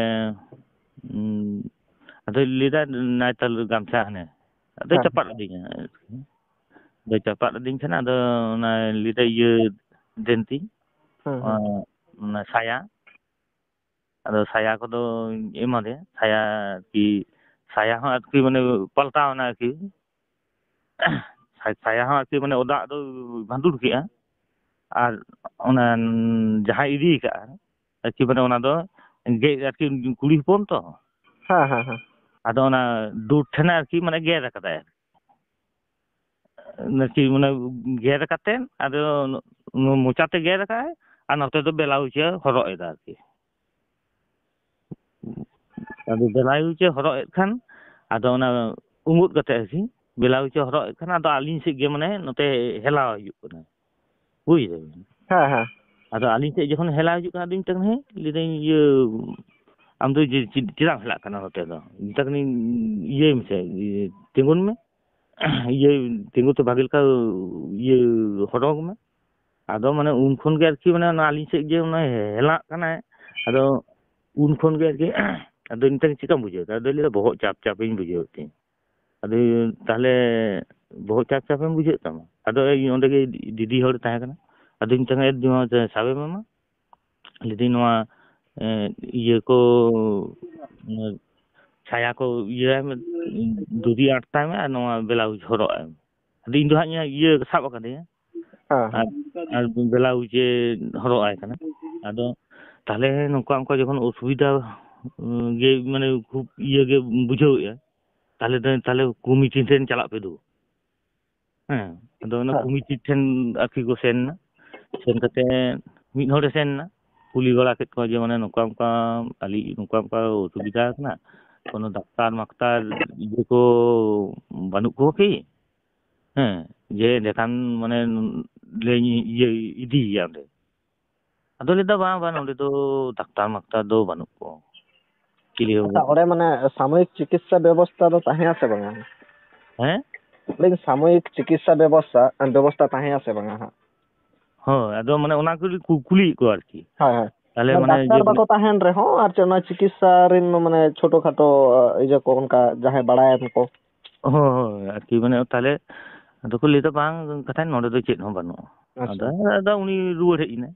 ᱟᱫᱚᱭ ᱞᱟᱹᱭᱫᱟ ᱱᱟᱭ ᱛᱟᱦᱞᱮ ᱜᱟᱢᱪᱷᱟ ᱦᱟᱱᱮ ᱟᱫᱚᱭ ᱪᱟᱯᱟᱫ ᱟᱹᱫᱤᱧᱟ ᱟᱫᱚᱭ ᱪᱟᱯᱟᱫ ᱟᱹᱫᱤᱧ ᱠᱷᱟᱱ ᱟᱫᱚ ᱚᱱᱟ ᱞᱟᱹᱭᱫᱟ ᱤᱭᱟᱹ ᱫᱮᱱ ᱛᱤᱧ ᱚᱱᱟ ᱥᱟᱭᱟ ᱟᱫᱚ ᱥᱟᱭᱟ ᱠᱚᱫᱚᱧ ᱮᱢᱟᱫᱮᱭᱟ ᱥᱟᱭᱟ ᱟᱨᱠᱤ ᱥᱟᱭᱟ ᱦᱚᱸ ᱟᱨᱠᱤ ᱢᱟᱱᱮ ᱯᱟᱞᱴᱟᱣᱱᱟ ᱟᱨᱠᱤ ᱥᱟᱭᱟ ᱦᱚᱸ ᱟᱨᱠᱤ ᱢᱟᱱᱮ ᱫᱟᱜ ᱫᱚ ᱵᱷᱟᱸᱫᱩᱲ ᱠᱮᱜᱼᱟ ᱟᱨ ᱚᱱᱟ ᱡᱟᱦᱟᱸᱭ ᱤᱫᱤ ᱠᱟᱜᱼᱟ ᱟᱨᱠᱤ ᱢᱟᱱᱮ ᱚᱱᱟ ᱫᱚ ᱜᱮᱫ ᱟᱨᱠᱤ ᱠᱩᱲᱤ ᱦᱚᱯᱚᱱ ᱛᱚ ᱟᱫᱚ ᱚᱱᱟ ᱫᱩᱫ ᱴᱷᱮᱱᱮ ᱟᱨᱠᱤ ᱢᱟᱱᱮ ᱜᱮᱫ ᱟᱠᱟᱫᱟᱭ ᱟᱨᱠᱤ ᱢᱟᱱᱮ ᱜᱮᱫ ᱠᱟᱛᱮᱫ ᱟᱫᱚ ᱢᱚᱪᱟᱛᱮ ᱜᱮᱫ ᱟᱠᱟᱫᱟᱭ ᱟᱨ ᱱᱚᱛᱮ ᱫᱚ ᱵᱮᱞᱟᱩᱪᱮ ᱦᱚᱨᱚᱜ ᱮᱫᱟ ᱟᱨᱠᱤ ᱟᱫᱚ ᱵᱮᱞᱟᱩᱪᱮ ᱦᱚᱨᱚᱜ ᱮᱫ ᱠᱷᱟᱱ ᱟᱫᱚ ᱚᱱᱟ ᱩᱸᱜᱩᱫ ᱠᱟᱛᱮ ᱟᱨᱠᱤ ᱵᱮᱞᱟᱩᱪᱮ ᱦᱚᱨᱚᱜ ᱮᱫ ᱠᱷᱟᱱ ᱟᱫᱚ ᱟᱹᱞᱤᱧ ᱥᱮᱫ ᱜᱮ ᱢᱟᱱᱮ ᱱᱚᱛᱮ ᱦᱮᱞᱟᱣ ᱦᱤᱡᱩᱜ ᱠᱟᱱᱟ ᱵᱩᱡ ᱫᱟᱵᱤᱱ ᱟᱫᱚ ᱟᱹᱞᱤᱧ ᱥᱮᱫ ᱡᱚᱠᱷᱚᱱ ᱦᱮᱞᱟᱣ ᱦᱤᱡᱩᱜ ᱠᱟᱱᱟ ᱟᱫᱚᱧ ᱢᱮᱛᱟᱭ ᱠᱟᱱᱟ ᱦᱮᱸ ᱞᱟᱹᱭᱫᱟᱹᱧ ᱤᱭᱟᱹ ᱟᱢ ᱫᱚ ᱪᱮᱫᱟᱜ ᱮᱢ ᱦᱮᱞᱟᱜ ᱠᱟᱱᱟ ᱱᱚᱛᱮ ᱫᱚ ᱢᱮᱛᱟᱭ ᱠᱟᱹᱱᱟᱹᱧ ᱤᱭᱟᱹᱭ ᱢᱮᱥᱮ ᱛᱤᱸᱜᱩᱱ ᱢᱮ ᱤᱭᱟᱹ ᱛᱤᱸᱜᱩ ᱛᱮ ᱵᱷᱟᱜᱤ ᱞᱮᱠᱟ ᱤᱭᱟᱹ ᱦᱚᱨᱚᱜ ᱢᱮ ᱟᱫᱚ ᱢᱟᱱᱮ ᱩᱱ ᱠᱷᱚᱱ ᱜᱮ ᱟᱨᱠᱤ ᱢᱟᱱᱮ ᱟᱹᱞᱤᱧ ᱥᱮᱫ ᱜᱮ ᱦᱮᱞᱟᱜ ᱠᱟᱱᱟᱭ ᱟᱫᱚ ᱩᱱ ᱠᱷᱚᱱ ᱜᱮ ᱟᱨᱠᱤ ᱟᱫᱚᱧ ᱢᱮᱛᱟᱭ ᱠᱟᱱᱟ ᱪᱮᱫᱠᱟᱢ ᱵᱩᱡᱷᱟᱹᱣ ᱮᱫᱟ ᱟᱫᱚᱭ ᱞᱟᱹᱭᱫᱟ ᱵᱚᱦᱚᱜ ᱪᱟᱯ ᱪᱟᱯᱤᱧ ᱵᱩᱡᱷᱟᱹᱣᱮᱫ ᱛᱤᱧ ᱟᱫᱚ ᱛᱟᱦᱞᱮ ᱵᱚᱦᱚᱜ ᱪᱟᱯ ᱪᱟᱯᱮᱢ ᱵᱩᱡᱷᱟᱹᱣᱮᱫ ᱛᱟᱢᱟ ᱟᱫᱚ ᱚᱸᱰᱮ ᱜᱮ ᱫᱤᱫᱤ ᱦᱚᱲ ᱛᱟᱦᱮᱸ ᱠᱟᱱᱟ ᱟᱫᱚᱧ ᱢᱮᱛᱟᱭ ᱠᱟᱱᱟ ᱥᱟᱵᱮ ᱢᱮ ᱢᱟ ᱞᱟᱹᱭᱫᱟᱹᱧ ᱱᱚᱣᱟ ᱤᱭᱟᱹ ᱠᱚ ᱪᱷᱟᱭᱟ ᱠᱚ ᱤᱭᱟᱹ ᱫᱩᱫᱤ ᱟᱴᱟᱭ ᱢᱮ ᱟᱨ ᱱᱚᱣᱟ ᱵᱮᱞᱟᱩᱡ ᱦᱚᱨᱚᱜ ᱟᱭ ᱢᱮ ᱟᱫᱚ ᱤᱧ ᱫᱚ ᱦᱟᱸᱜ ᱤᱭᱟᱹ ᱥᱟᱵ ᱟᱠᱟᱫᱤᱧᱟ ᱟᱨ ᱵᱮᱞᱟᱩᱡᱮ ᱦᱚᱨᱚᱜ ᱟᱭ ᱠᱟᱱᱟ ᱟᱫᱚ ᱛᱟᱦᱞᱮ ᱱᱚᱝᱠᱟ ᱡᱚᱠᱷᱚᱱ ᱚᱥᱩᱵᱤᱫᱟ ᱜᱮ ᱢᱟᱱᱮ ᱠᱷᱩᱵ ᱤᱭᱟᱹ ᱜᱮ ᱵᱩᱡᱷᱟᱹᱣᱮᱫᱼᱟ ᱛᱟᱦᱞᱮ ᱠᱚᱢᱤᱴᱤ ᱴᱷᱮᱱ ᱪᱟᱞᱟᱜ ᱯᱮ ᱫᱩ ᱦᱮᱸ ᱟᱫᱚ ᱚᱱᱟ ᱠᱚᱢᱤᱴᱤ ᱴᱷᱮᱱ ᱟᱨᱠᱤ ᱠᱚ ᱥᱮᱱ ᱮᱱᱟ ᱥᱮᱱ ᱠᱟᱛᱮ ᱢᱤᱫ ᱦᱚᱲᱮ ᱥᱮᱱ ᱮᱱᱟ ᱠᱩᱞᱤ ᱵᱟᱲᱟ ᱠᱮᱫ ᱠᱚᱣᱟ ᱡᱮ ᱢᱟᱱᱮ ᱱᱚᱝᱠᱟ ᱟᱹᱞᱤᱧ ᱱᱚᱝᱠᱟ ᱚᱥᱩᱵᱤᱫᱟ ᱟᱠᱟᱱᱟ ᱠᱳᱱᱳ ᱰᱟᱠᱛᱟᱨ ᱢᱟᱠᱛᱟᱨ ᱤᱭᱟᱹ ᱠᱚ ᱵᱟᱹᱱᱩᱜ ᱠᱚᱣᱟ ᱠᱤ ᱦᱮᱸ ᱡᱮ ᱮᱸᱰᱮᱠᱷᱟᱱ ᱢᱟᱱᱮ ᱤᱫᱤᱭᱮᱭᱟ ᱚᱸᱰᱮ ᱟᱫᱚ ᱞᱟᱹᱭᱫᱟ ᱵᱟᱝ ᱱᱚᱸᱰᱮ ᱫᱚ ᱰᱟᱠᱛᱟᱨ ᱢᱟᱠᱛᱟᱨ ᱫᱚ ᱵᱟᱹᱱᱩᱜ ᱠᱚᱣᱟ ᱟᱪᱪᱷᱟ ᱚᱸᱰᱮ ᱢᱟᱱᱮ ᱥᱟᱢᱚᱭᱤᱠ ᱪᱤᱠᱤᱛᱥᱟ ᱵᱮᱵᱚᱥᱛᱷᱟ ᱫᱚ ᱛᱟᱦᱮᱸ ᱟᱥᱮ ᱵᱟᱝᱟ ᱦᱮᱸ ᱥᱟᱢᱚᱭᱤᱠ ᱪᱤᱠᱤᱛᱥᱟ ᱵᱮᱵᱚᱥᱛᱷᱟ ᱛᱟᱦᱮᱸ ᱟᱥᱮ ᱵᱟᱝᱟ ᱦᱟᱸᱜ ᱦᱳᱭ ᱟᱫᱚ ᱢᱟᱱᱮ ᱚᱱᱟ ᱠᱚ ᱠᱩᱞᱤᱭᱮᱫ ᱠᱚᱣᱟ ᱟᱨᱠᱤ ᱛᱟᱦᱞᱮ ᱢᱟᱱᱮ ᱰᱟᱠᱛᱟᱨ ᱵᱟᱠᱚ ᱛᱟᱦᱮᱱ ᱨᱮᱦᱚᱸ ᱟᱨ ᱪᱮᱫ ᱚᱱᱟ ᱪᱤᱠᱤᱛᱥᱟ ᱨᱮᱱ ᱢᱟᱱᱮ ᱪᱷᱳᱴᱳ ᱠᱷᱟᱴᱳ ᱤᱭᱟᱹ ᱠᱚ ᱚᱱᱠᱟ ᱡᱟᱦᱟᱸᱭ ᱵᱟᱲᱟᱭᱟᱱ ᱠᱚ ᱦᱳᱭ ᱟᱨᱠᱤ ᱢᱟᱱᱮ ᱛᱟᱦᱞᱮ ᱟᱫᱚ ᱠᱚ ᱞᱟᱹᱭᱫᱟ ᱵᱟᱝ ᱠᱟᱛᱷᱟᱡ ᱱᱚᱰᱮ ᱫᱚ ᱪᱮᱫ ᱦᱚᱸ ᱵᱟᱹᱱᱩᱜᱼᱟ ᱟᱫᱚ ᱩᱱᱤ ᱨᱩᱣᱟᱹᱲ ᱦᱮᱡ ᱮᱱᱟᱭ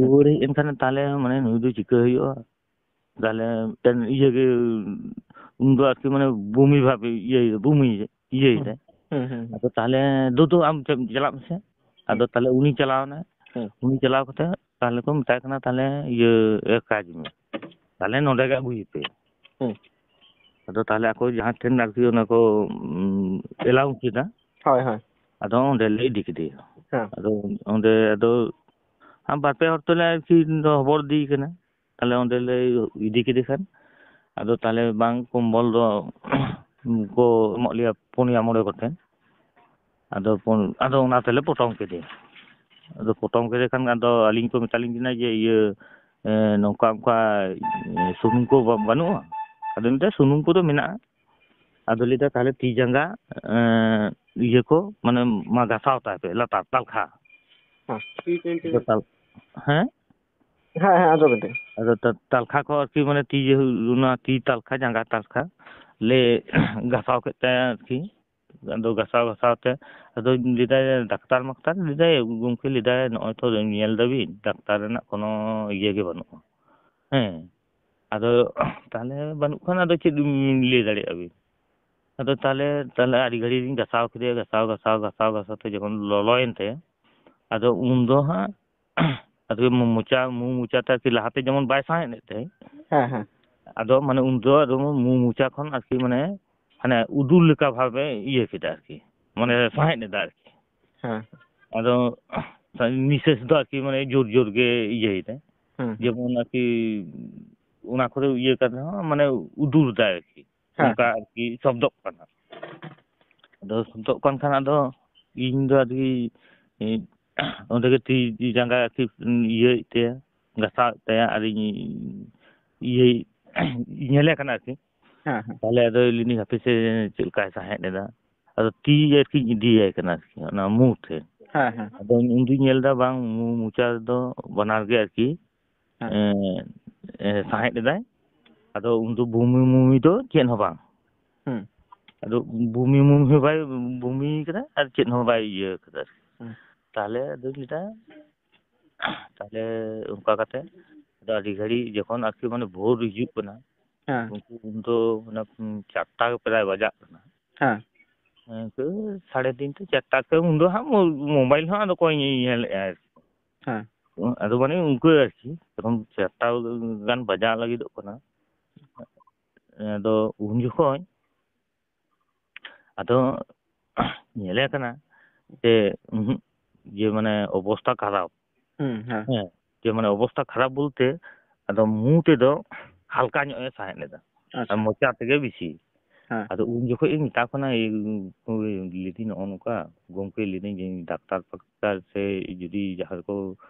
ᱨᱩᱣᱟᱹᱲ ᱦᱮᱡ ᱮᱱ ᱠᱷᱟᱱ ᱛᱟᱦᱞᱮ ᱢᱟᱱᱮ ᱱᱩᱭ ᱫᱚ ᱪᱤᱠᱟᱹ ᱦᱩᱭᱩᱜᱼᱟ তাহলে ইয়েকে উndo আর কি মানে বমি ভাবে বমি ইয়েটা আদো তাহলে দুটো আম চালাব সে আদো তাহলে উনি চালাওনা উনি চালাও কতে তাহলে ko metai kana তাহলে কাজ মে তাহলে নোডে গে আগুইতে ᱟᱫᱚ ᱛᱟᱦᱞᱮ ᱟᱠᱚ ᱡᱟᱦᱟᱸ ᱴᱷᱮᱱ ᱟᱨᱠᱤ ᱚᱱᱟ ᱠᱚ ᱮᱞᱟᱣ ᱠᱮᱫᱟ ᱦᱳᱭ ᱦᱳᱭ ᱟᱫᱚ ᱚᱸᱰᱮ ᱞᱮ ᱤᱫᱤ ᱠᱮᱫᱮᱭᱟ ᱟᱫᱚ ᱚᱸᱰᱮ ᱟᱫᱚ ᱵᱟᱨᱯᱮ ᱦᱚᱲ ᱛᱮᱞᱮ ᱟᱨᱠᱤ ᱦᱚᱵᱚᱨ ᱤᱫᱤ ᱠᱟᱱᱟ ᱛᱟᱦᱞᱮ ᱚᱸᱰᱮ ᱞᱮ ᱤᱫᱤ ᱠᱮᱫᱮ ᱠᱷᱟᱱ ᱟᱫᱚ ᱛᱟᱦᱞᱮ ᱵᱟᱝ ᱠᱚᱢᱵᱚᱞ ᱫᱚ ᱠᱚ ᱮᱢᱚᱜ ᱞᱮᱭᱟ 4-5 ᱜᱚᱴᱮᱱ ᱟᱫᱚ ᱚᱱᱟ ᱛᱮᱞᱮ ᱯᱚᱴᱚᱢ ᱠᱮᱫᱮᱭᱟ ᱟᱫᱚ ᱯᱚᱴᱚᱢ ᱠᱮᱫᱮ ᱠᱷᱟᱱ ᱟᱫᱚ ᱟᱹᱞᱤᱧ ᱠᱚ ᱢᱮᱛᱟᱞᱤᱧ ᱠᱟᱱᱟ ᱡᱮ ᱱᱚᱝᱠᱟ ᱚᱱᱠᱟ ᱥᱩᱱᱩᱢ ᱠᱚ ᱵᱟᱹᱱᱩᱜᱼᱟ ᱟᱫᱚ ᱢᱤᱫᱴᱟᱝ ᱥᱩᱱᱩᱢ ᱠᱚᱫᱚ ᱢᱮᱱᱟᱜᱼᱟ ᱟᱫᱚ ᱞᱟᱹᱭᱫᱟ ᱛᱟᱦᱞᱮ ᱛᱤ ᱡᱟᱸᱜᱟ ᱤᱭᱟᱹ ᱠᱚ ᱢᱟᱱᱮ ᱢᱟ ᱜᱟᱥᱟᱣ ᱛᱟᱭ ᱯᱮ ᱞᱟᱛᱟᱨ ᱛᱟᱞᱠᱷᱟ ᱦᱮᱸ ᱦᱮᱸ ᱟᱸᱡᱚᱢ ᱮᱫᱟᱹᱧ ᱟᱫᱚ ᱛᱟᱞᱠᱷᱟ ᱠᱚ ᱟᱨᱠᱤ ᱢᱟᱱᱮ ᱚᱱᱟ ᱛᱤ ᱛᱟᱞᱠᱷᱟ ᱡᱟᱸᱜᱟ ᱛᱟᱞᱠᱷᱟ ᱞᱮ ᱜᱟᱥᱟᱣ ᱠᱮᱫ ᱛᱟᱭᱟ ᱟᱨᱠᱤ ᱟᱫᱚ ᱜᱟᱥᱟᱣ ᱛᱮ ᱟᱫᱚ ᱞᱟᱹᱭᱫᱟᱭ ᱰᱟᱠᱛᱟᱨ ᱞᱟᱹᱭᱫᱟᱭ ᱜᱚᱢᱠᱮ ᱞᱟᱹᱭᱫᱟᱭ ᱱᱚᱜᱼᱚᱭ ᱛᱚ ᱧᱮᱞ ᱫᱟᱵᱤᱱ ᱰᱟᱠᱛᱟর ᱨᱮᱱᱟᱜ ᱠᱳᱱᱳ ᱤᱭᱟᱹ ᱜᱮ ᱵᱟᱹᱱᱩᱜᱼᱟ ᱦᱮᱸ ᱟᱫᱚ ᱛᱟᱦᱞᱮ ᱵᱟᱹᱱᱩᱜ ᱠᱷᱟᱱ ᱟᱫᱚ ᱪᱮᱫ ᱞᱟᱹᱭ ᱫᱟᱲᱮᱭᱟᱜᱼᱟ ᱵᱤᱱ ᱟᱫᱚ ᱛᱟᱦᱞᱮ ᱟᱹᱰᱤ ᱜᱷᱟᱹᱲᱤᱡ ᱞᱤᱧ ᱜᱟᱥᱟᱣ ᱠᱮᱫᱮᱭᱟ ᱜᱟᱥᱟᱣ ᱛᱮ ᱡᱚᱠᱷᱚᱱ ᱞᱚᱞᱚᱭᱮᱱ ᱛᱟᱭᱟ ᱟᱫᱚ ᱩᱱ ᱫᱚ ᱦᱟᱸᱜ ᱟᱫᱚ ᱢᱩ ᱢᱚᱪᱟᱛᱮ ᱟᱨᱠᱤ ᱞᱟᱦᱟᱛᱮ ᱡᱮᱢᱚᱱ ᱵᱟᱭ ᱥᱟᱸᱦᱮᱫ ᱮᱫ ᱛᱟᱦᱮᱸᱫ ᱦᱮᱸ ᱟᱫᱚ ᱢᱟᱱᱮ ᱩᱱ ᱫᱚ ᱟᱫᱚ ᱢᱩ ᱢᱚᱪᱟ ᱠᱷᱚᱱ ᱟᱨᱠᱤ ᱢᱟᱱᱮ ᱦᱟᱱᱮ ᱩᱫᱩᱨ ᱞᱮᱠᱟ ᱵᱷᱟᱵᱮ ᱤᱭᱟᱹ ᱠᱮᱫᱟ ᱟᱨᱠᱤ ᱢᱟᱱᱮ ᱥᱟᱸᱦᱮᱫ ᱮᱫᱟ ᱟᱨᱠि ᱟᱫᱚ ᱱᱤঃᱥᱮᱥ ᱫᱚ ᱟᱨᱠᱤ ᱢᱟᱱᱮ ᱡᱳᱨ ᱜᱮ ᱤᱭᱟᱹᱭᱮᱫᱟ ᱡᱮᱢᱚᱱ ᱟᱨᱠᱤ ᱚᱱᱟ ᱠᱚᱨᱮ ᱤᱭᱟᱹ ᱠᱟᱛᱮ ᱦᱚᱸ ᱢᱟᱱᱮ ᱩᱫᱩᱨ ᱫᱟᱭ ᱟᱨᱠᱤ ᱚᱱᱠᱟ ᱟᱨᱠि ᱥᱚᱵᱫᱚᱜ ᱠᱟᱱᱟ ᱟᱫᱚ ᱥᱚᱵᱫᱚᱜ ᱠᱟᱱ ᱠᱷᱟᱱ ᱟᱫᱚ ᱤᱧ ᱫᱚ ᱟᱨᱠᱤ ᱚᱸᱰᱮ ᱜᱮ ᱛᱤ ᱡᱟᱸᱜᱟ ᱟᱨᱠि ᱤᱭᱟᱹᱭᱮᱫ ᱛᱟᱭᱟ ᱜᱟᱥᱟᱣᱮᱫ ᱛᱟᱭᱟ ᱟᱨᱤᱧ ᱧᱮᱞᱮ ᱠᱟᱱᱟ ᱟᱨᱠᱤ ᱛᱟᱦᱞᱮ ᱟᱫᱚ ᱞᱤᱱᱤ ᱦᱟᱯᱮ ᱥᱮ ᱪᱮᱫ ᱞᱮᱠᱟᱭ ᱥᱟᱸᱦᱮᱫ ᱮᱫᱟ ᱟᱫᱚ ᱛᱤ ᱟᱨᱠᱤᱧ ᱤᱫᱤᱭᱟᱭ ᱠᱟᱱᱟ ᱟᱨᱠᱤ ᱚᱱᱟ ᱢᱩ ᱴᱷᱮᱱ ᱟᱫᱚ ᱩᱱᱫᱩᱧ ᱧᱮᱞ ᱮᱫᱟ ᱵᱟᱝ ᱢᱩ ᱢᱚᱪᱟ ᱨᱮᱫᱚ ᱵᱟᱱᱟᱨ ᱜᱮ ᱟᱨᱠि ᱥᱟᱸᱦᱮᱫ ᱮᱫᱟᱭ ᱟᱫᱚ ᱩᱱᱫᱚ ᱵᱩᱢᱤ ᱫᱚ ᱪᱮᱫ ᱦᱚᱸ ᱵᱟᱝ ᱟᱫᱚ ᱵᱩᱢᱤ ᱦᱚᱸ ᱵᱟᱭ ᱵᱩᱢᱤ ᱠᱟᱫᱟ ᱟᱨ ᱪᱮᱫ ᱦᱚᱸ ᱵᱟᱭ ᱤᱭᱟᱹ ᱠᱟᱫᱟ ᱛᱟᱦᱞᱮ ᱟᱫᱚᱧ ᱞᱟᱹᱭᱫᱟ ᱛᱟᱦᱞᱮ ᱚᱱᱠᱟ ᱠᱟᱛᱮ ᱟᱫᱚ ᱟᱹᱰᱤ ᱜᱷᱟᱹᱲᱤᱡ ᱡᱚᱠᱷᱚᱱ ᱟᱨᱠᱤ ᱢᱟᱱᱮ ᱵᱷᱳᱨ ᱦᱤᱡᱩᱜ ᱠᱟᱱᱟ ᱩᱱ ᱫᱚ ᱢᱟᱱᱮ 4টা ᱯᱨᱟᱭ ᱵᱟᱡᱟᱜ ᱠᱟᱱᱟ 3:30 4টা ᱩᱱ ᱫᱚ ᱦᱟᱸᱜ ᱢᱳᱵᱟᱭᱤᱞ ᱦᱚᱸ ᱟᱫᱚ ᱚᱠᱚᱭ ᱧᱮᱞᱮᱫᱼᱟ ᱟᱨᱠᱤ ᱟᱫᱚ ᱢᱟᱱᱮ ᱩᱱᱠᱩ ᱟᱨᱠᱤ ᱛᱚᱠᱷᱚᱱ 4টা ᱜᱟᱱ ᱵᱟᱡᱟᱣ ᱞᱟᱹᱜᱤᱫᱚᱜ ᱠᱟᱱᱟ ᱟᱫᱚ ᱩᱱ ᱡᱚᱠᱷᱚᱱ ᱟᱫᱚ ᱧᱮᱞᱮ ᱠᱟᱱᱟ যে মানে অবস্থা খারাপ হ্যাঁ যে মানে অবস্থা খারাপ বলতে আদো মু তেদো হালকা ᱧᱚᱜ ᱮ ᱥᱟᱸᱦᱮᱫ ᱞᱮᱫᱟ আর মোচা থেকে বেশি ᱟᱫᱚ ᱩᱱ ᱡᱚᱠᱷᱚᱡ ᱤᱧ ᱢᱮᱛᱟ ᱠᱟᱱᱟ ᱞᱤᱫᱤ ᱱᱚᱜᱼᱚ ᱱᱚᱝᱠᱟ ᱜᱚᱢᱠᱮ ᱞᱤᱫᱤᱧ ᱡᱮ ᱰᱟᱠᱛᱟᱨ ᱥᱮ ᱡᱩᱫᱤ ᱡᱟᱦᱟᱸ ᱠᱚ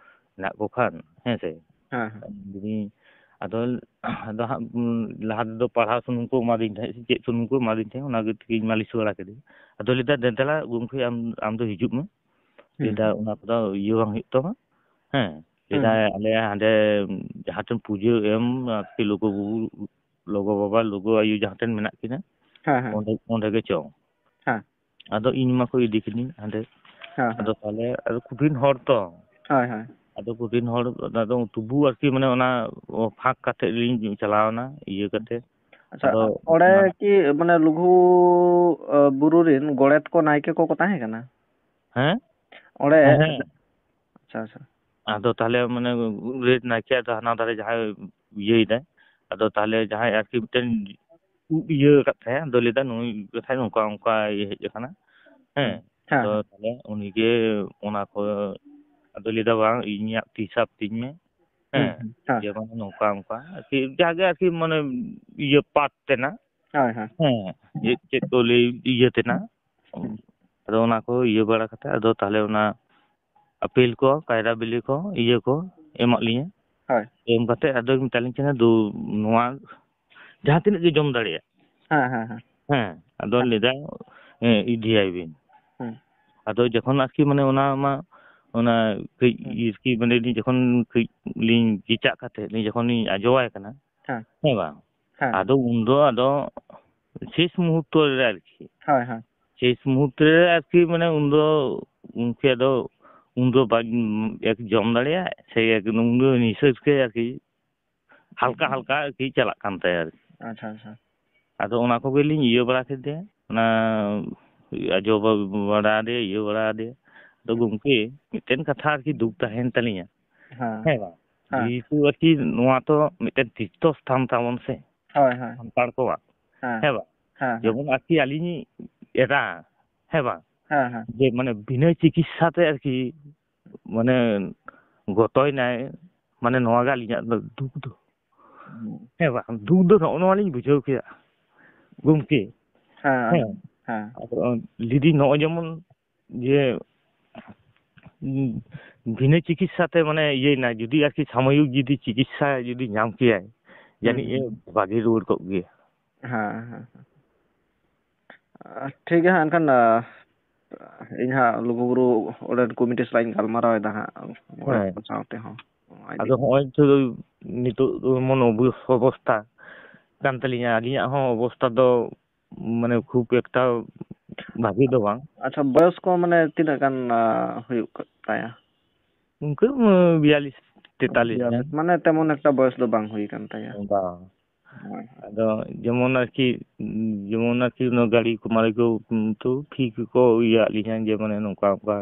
ᱦᱮᱱᱟᱜ ᱠᱚ ᱠᱷᱟᱱ ᱦᱮᱸ ᱥᱮ ᱟᱫᱚ ᱦᱟᱸᱜ ᱞᱟᱦᱟ ᱛᱮᱫᱚ ᱯᱟᱲᱦᱟᱣ ᱥᱩᱱᱩᱢ ᱠᱚ ᱮᱢᱟᱫᱤᱧ ᱛᱟᱦᱮᱸᱫ ᱥᱮ ᱪᱮᱫ ᱥᱩᱱᱩᱢ ᱠᱚ ᱮᱢᱟᱫᱤᱧ ᱛᱟᱦᱮᱸᱫ ᱚᱱᱟ ᱛᱮᱜᱤᱧ ᱢᱟᱹᱞᱤᱥ ᱵᱟᱲᱟ ᱠᱮᱫᱮᱭᱟ ᱟᱫᱚ ᱞᱟᱹᱭᱫᱟ ᱫᱮᱞᱟ ᱜᱚᱢᱠᱮ ᱟᱢ ᱫᱚ ᱦᱤᱡᱩᱜ ᱢᱮ ᱞᱟᱹᱭᱫᱟ ᱚᱱᱟ ᱠᱚᱫᱚ ᱤᱭᱟᱹ ᱵᱟᱝ ᱦᱩᱭᱩᱜ ᱛᱟᱢᱟ ᱦᱮᱸ ᱞᱟᱹᱭᱫᱟ ᱟᱞᱮ ᱦᱟᱸᱰᱮ ᱡᱟᱦᱟᱸ ᱴᱷᱮᱱ ᱯᱩᱡᱟᱹ ᱮᱢ ᱟᱨᱠᱤ ᱞᱩᱜᱩ ᱵᱟᱵᱟ ᱞᱩᱜᱩ ᱟᱭᱩ ᱡᱟᱦᱟᱸ ᱴᱷᱮᱱ ᱢᱮᱱᱟᱜ ᱠᱤᱱᱟ ᱚᱸᱰᱮ ᱜᱮ ᱪᱚ ᱟᱫᱚ ᱤᱧ ᱢᱟᱠᱚ ᱤᱫᱤ ᱠᱤᱫᱤᱧ ᱦᱟᱸᱰᱮ ᱟᱫᱚ ᱛᱟᱦᱞᱮ ᱠᱩᱴᱷᱤᱱ ᱦᱚᱲ ᱛᱚ ᱟᱫᱚ ᱠᱩᱴᱷᱤᱱ ᱦᱚᱲ ᱟᱫᱚ ᱛᱩᱵᱩ ᱟᱨᱠि ᱢᱟᱱᱮ ᱚᱱᱟ ᱯᱷᱟᱸᱠ ᱠᱟᱛᱮᱫ ᱞᱤᱧ ᱪᱟᱞᱟᱣᱱᱟ ᱤᱭᱟᱹ ᱠᱟᱛᱮ ᱟᱪᱪᱷᱟ ᱚᱸᱰᱮ ᱠᱤ ᱢᱟᱱᱮ ᱞᱩᱜᱩ ᱵᱩᱨᱩ ᱨᱮᱱ ᱜᱚᱲᱮᱛ ᱠᱚ ᱱᱟᱭᱠᱮ ᱠᱚ ᱛᱟᱦᱮᱸ ᱠᱟᱱᱟ ᱦᱮᱸ ᱚᱸᱰᱮ ᱟᱪᱪᱷᱟ ᱟᱫᱚ ᱛᱟᱦᱞᱮ ᱢᱟᱱᱮ ᱱᱟᱭᱠᱮ ᱫᱚ ᱦᱟᱱᱟ ᱫᱷᱟᱨᱮ ᱡᱟᱦᱟᱸᱭ ᱤᱭᱟᱹᱭᱮᱫᱟᱭ ᱟᱫᱚ ᱛᱟᱦᱞᱮ ᱡᱟᱦᱟᱸᱭ ᱟᱨᱠᱤ ᱢᱤᱫᱴᱮᱱ ᱤᱭᱟᱹ ᱟᱠᱟᱫ ᱛᱟᱦᱮᱸᱫ ᱟᱫᱚ ᱞᱟᱹᱭᱫᱟ ᱱᱩᱭ ᱠᱟᱛᱷᱟᱭ ᱱᱚᱝᱠᱟ ᱦᱮᱡ ᱟᱠᱟᱱᱟ ᱦᱮᱸ ᱟᱫᱚ ᱛᱟᱦᱞᱮ ᱩᱱᱤᱜᱮ ᱚᱱᱟ ᱠᱚ ᱟᱫᱚ ᱞᱟᱹᱭᱫᱟ ᱵᱟᱝ ᱤᱧᱟᱹᱜ ᱛᱤ ᱥᱟᱵ ᱛᱤᱧ ᱢᱮ ᱦᱮᱸ ᱡᱮ ᱢᱟᱱᱮ ᱱᱚᱝᱠᱟ ᱟᱨᱠᱤ ᱡᱟᱜᱮ ᱟᱨᱠᱤ ᱢᱟᱱᱮ ᱤᱭᱟᱹ ᱯᱟᱴ ᱛᱮᱱᱟᱜ ᱦᱮᱸ ᱪᱮᱫ ᱠᱚ ᱞᱟᱹᱭ ᱤᱭᱟᱹ ᱛᱮᱱᱟᱜ ᱟᱫᱚ ᱚᱱᱟ ᱠᱚ ᱤᱭᱟᱹ ᱵᱟᱲᱟ ᱠᱟᱛᱮ ᱟᱫᱚ ᱛᱟᱦᱞᱮ ᱚᱱᱟ ᱟᱯᱮᱞ ᱠᱚ ᱠᱟᱭᱨᱟ ᱵᱤᱞᱤ ᱠᱚ ᱤᱭᱟᱹ ᱠᱚ ᱮᱢᱟᱜ ᱞᱤᱧᱟᱹ ᱮᱢ ᱠᱟᱛᱮ ᱟᱫᱚ ᱢᱮᱛᱟᱞᱤᱧ ᱠᱟᱱᱟ ᱱᱚᱣᱟ ᱡᱟᱦᱟᱸ ᱛᱤᱱᱟᱹᱜ ᱜᱮ ᱡᱚᱢ ᱫᱟᱲᱮᱭᱟᱜ ᱦᱮᱸ ᱟᱫᱚ ᱞᱟᱹᱭᱫᱟ ᱤᱫᱤᱭᱟᱭ ᱵᱤᱱ ᱟᱫᱚ ᱡᱚᱠᱷᱚᱱ ᱟᱨᱠᱤ ᱢᱟᱱᱮ ᱚᱱᱟ ᱠᱟᱹᱡ ᱟᱨᱠᱤ ᱢᱟᱱᱮ ᱡᱚᱠᱷᱚᱱ ᱠᱟᱹᱡ ᱞᱤᱧ ᱠᱮᱪᱟᱜ ᱠᱟᱛᱮ ᱡᱚᱠᱷᱚᱱ ᱞᱤᱧ ᱟᱡᱚᱣᱟᱭ ᱠᱟᱱᱟ ᱦᱮᱸ ᱵᱟᱝ ᱟᱫᱚ ᱩᱱᱫᱚ ᱟᱫᱚ শেষ মুহূর্ত রে আরকি শেষ মুহূর্তে আরকি মানে উনদো উনকে আদো উনদো এক জম দাঁড়িয়ে সেই এক উনদো নিঃশ্বাসকে আরকি ᱦᱟᱞᱠᱟ ᱦᱟᱞᱠᱟ ᱟᱨᱠᱤ ᱪᱟᱞᱟᱜ ᱠᱟᱱ ᱛᱟᱭᱟ ᱟᱨᱠᱤ ᱟᱪᱪᱷᱟ ᱟᱪᱪᱷᱟ ᱟᱫᱚ ᱚᱱᱟ ᱠᱚᱜᱮᱞᱤᱧ ᱤᱭᱟᱹ ᱵᱟᱲᱟ ᱠᱮᱫᱮᱭᱟ ᱚᱱᱟ ᱟᱡᱚ ᱵᱟᱲᱟ ᱟᱫᱮᱭᱟ ᱤᱭᱟᱹ ᱵᱟᱲᱟ ᱟᱫᱮᱭᱟ ᱟᱫᱚ ᱜᱚᱢᱠᱮ ᱢᱤᱫᱴᱮᱱ ᱠᱟᱛᱷᱟ ᱟᱨᱠᱤ ᱫᱩᱠ ᱛᱟᱦᱮᱱ ᱛᱟᱹᱞᱤᱧᱟ ᱦᱮᱸ ᱦᱮᱸ ᱵᱟᱝ ᱦᱮᱸ ᱡᱮᱦᱮᱛᱩ ᱟᱨᱠᱤ ᱱᱚᱣᱟ ᱛᱚ ᱢᱤᱫᱴᱮᱱ ᱛᱤᱨᱛᱷᱚ ᱥᱛᱷᱟᱱ ᱛᱟᱵᱚᱱ ᱥᱮ ᱦᱳᱭ ᱦᱳᱭ ᱥᱟᱱᱛᱟᱲ ᱠᱚᱣᱟᱜ ᱦᱮᱸ ᱵᱟᱝ ᱦᱮᱸ ᱦᱮᱸ ᱡᱮᱢᱚᱱ ᱟᱨᱠᱤ ᱟᱹᱞᱤᱧ ᱮᱨᱟ ᱦᱮᱸ ᱵᱟᱝ ᱦᱮᱸ ᱦᱮᱸ ᱡᱮ ᱢᱟᱱᱮ ᱵᱤᱱᱟᱹ ᱪᱤᱠᱤᱛᱥᱟ ᱛᱮ ᱟᱨᱠᱤ ᱢᱟᱱᱮ ᱜᱚᱛᱚᱭᱱᱟᱭ ᱢᱟᱱᱮ ᱱᱚᱣᱟ ᱜᱮ ᱟᱹᱞᱤᱧᱟᱜ ᱫᱚ ᱫᱩᱠ ᱫᱚ ᱦᱮᱸ ᱵᱟᱝ ᱫᱩᱠ ᱫᱚ ᱱᱚᱜᱼᱚ ᱱᱚᱣᱟ ᱞᱤᱧ ᱵᱩᱡᱷᱟᱹᱣ ᱠᱮᱫᱟ ᱜᱚᱢᱠᱮ ᱦᱮᱸ ᱦᱮᱸ ᱟᱫᱚ ᱞᱤᱫᱤ ᱱᱚᱜᱼᱚᱭ ᱡᱮᱢᱚन ᱡᱮ ᱵᱤᱱᱟᱹ ᱪᱤᱠᱤᱛᱥᱟ ᱛᱮ ᱢᱟᱱᱮ ᱤᱭᱟᱹᱭᱱᱟ ᱡᱩᱫᱤ ᱟᱨᱠᱤ ᱥᱟᱢᱚᱭᱤᱠ ᱡᱩᱫᱤ ᱪᱤᱠᱤᱛᱥᱟ ᱡᱩᱫᱤ ᱧᱟᱢ ᱠᱮᱭᱟᱭ ᱡᱟᱹᱱᱤᱡ ᱵᱷᱟᱜᱮ ᱨᱩᱣᱟᱹᱲ ᱠᱚᱜ ᱜᱮᱭᱟ ᱦᱮᱸ ᱦᱮᱸ ᱴᱷᱤᱠ ᱜᱮᱭᱟ ᱦᱟᱸᱜ ᱮᱱᱠᱷᱟᱱ ᱤᱧ ᱦᱟᱸᱜ ᱞᱩᱜᱩᱵᱩᱨᱩ ᱚᱸᱰᱮ ᱠᱚᱢᱤᱴᱤ ᱥᱟᱞᱟᱜ ᱤᱧ ᱜᱟᱞᱢᱟᱨᱟᱣ ᱮᱫᱟ ᱦᱟᱸᱜ ᱢᱚᱬᱮ ᱦᱮᱸ ᱠᱚ ᱥᱟᱶ ᱛᱮᱦᱚᱸ ᱟᱫᱚ ᱦᱚᱸᱜᱼᱚᱭ ᱛᱚ ᱱᱤᱛᱚᱜ ᱮᱢᱚᱱ ᱚᱵᱚᱥᱛᱷᱟ ᱠᱟᱱ ᱛᱟᱹᱞᱤᱧᱟ ᱟᱹᱞᱤᱧᱟᱜ ᱦᱚᱸ ᱚᱵᱚᱥᱛᱷᱟ ᱫᱚ ᱢᱟᱱᱮ ᱠᱷᱩᱵ ᱮᱠᱴᱟ ᱵᱷᱟᱜᱤ ᱫᱚ ᱵᱟᱝ ᱟᱪᱪᱷᱟ ᱵᱚᱭᱚᱥ ᱠᱚ ᱢᱟᱱᱮ ᱛᱤᱱᱟᱹᱜ ᱜᱟᱱ ᱦᱩᱭᱩᱜ ᱛᱟᱭᱟ ᱤᱱᱠᱟᱹ 42-43 ᱜᱟᱱ ᱢᱟᱱᱮ ᱛᱮᱢᱚᱱ ᱮᱠᱴᱟ ᱵᱚᱭᱚᱥ ᱫᱚ ᱵᱟᱝ ᱦᱩᱭ ᱠᱟᱱ ᱛᱟᱭᱟ ᱵᱟᱝ ᱟᱫᱚ ᱡᱮᱢᱚᱱ ᱟᱨᱠᱤ ᱚᱱᱟ ᱜᱟᱹᱰᱤ ᱠᱚ ᱢᱟᱨᱮ ᱠᱚ ᱛᱚ ᱴᱷᱤᱠ ᱠᱚ ᱤᱭᱟᱹ ᱞᱤᱧᱟ ᱡᱮ ᱢᱟᱱᱮ ᱱᱚᱝᱠᱟ ᱚᱱᱠᱟ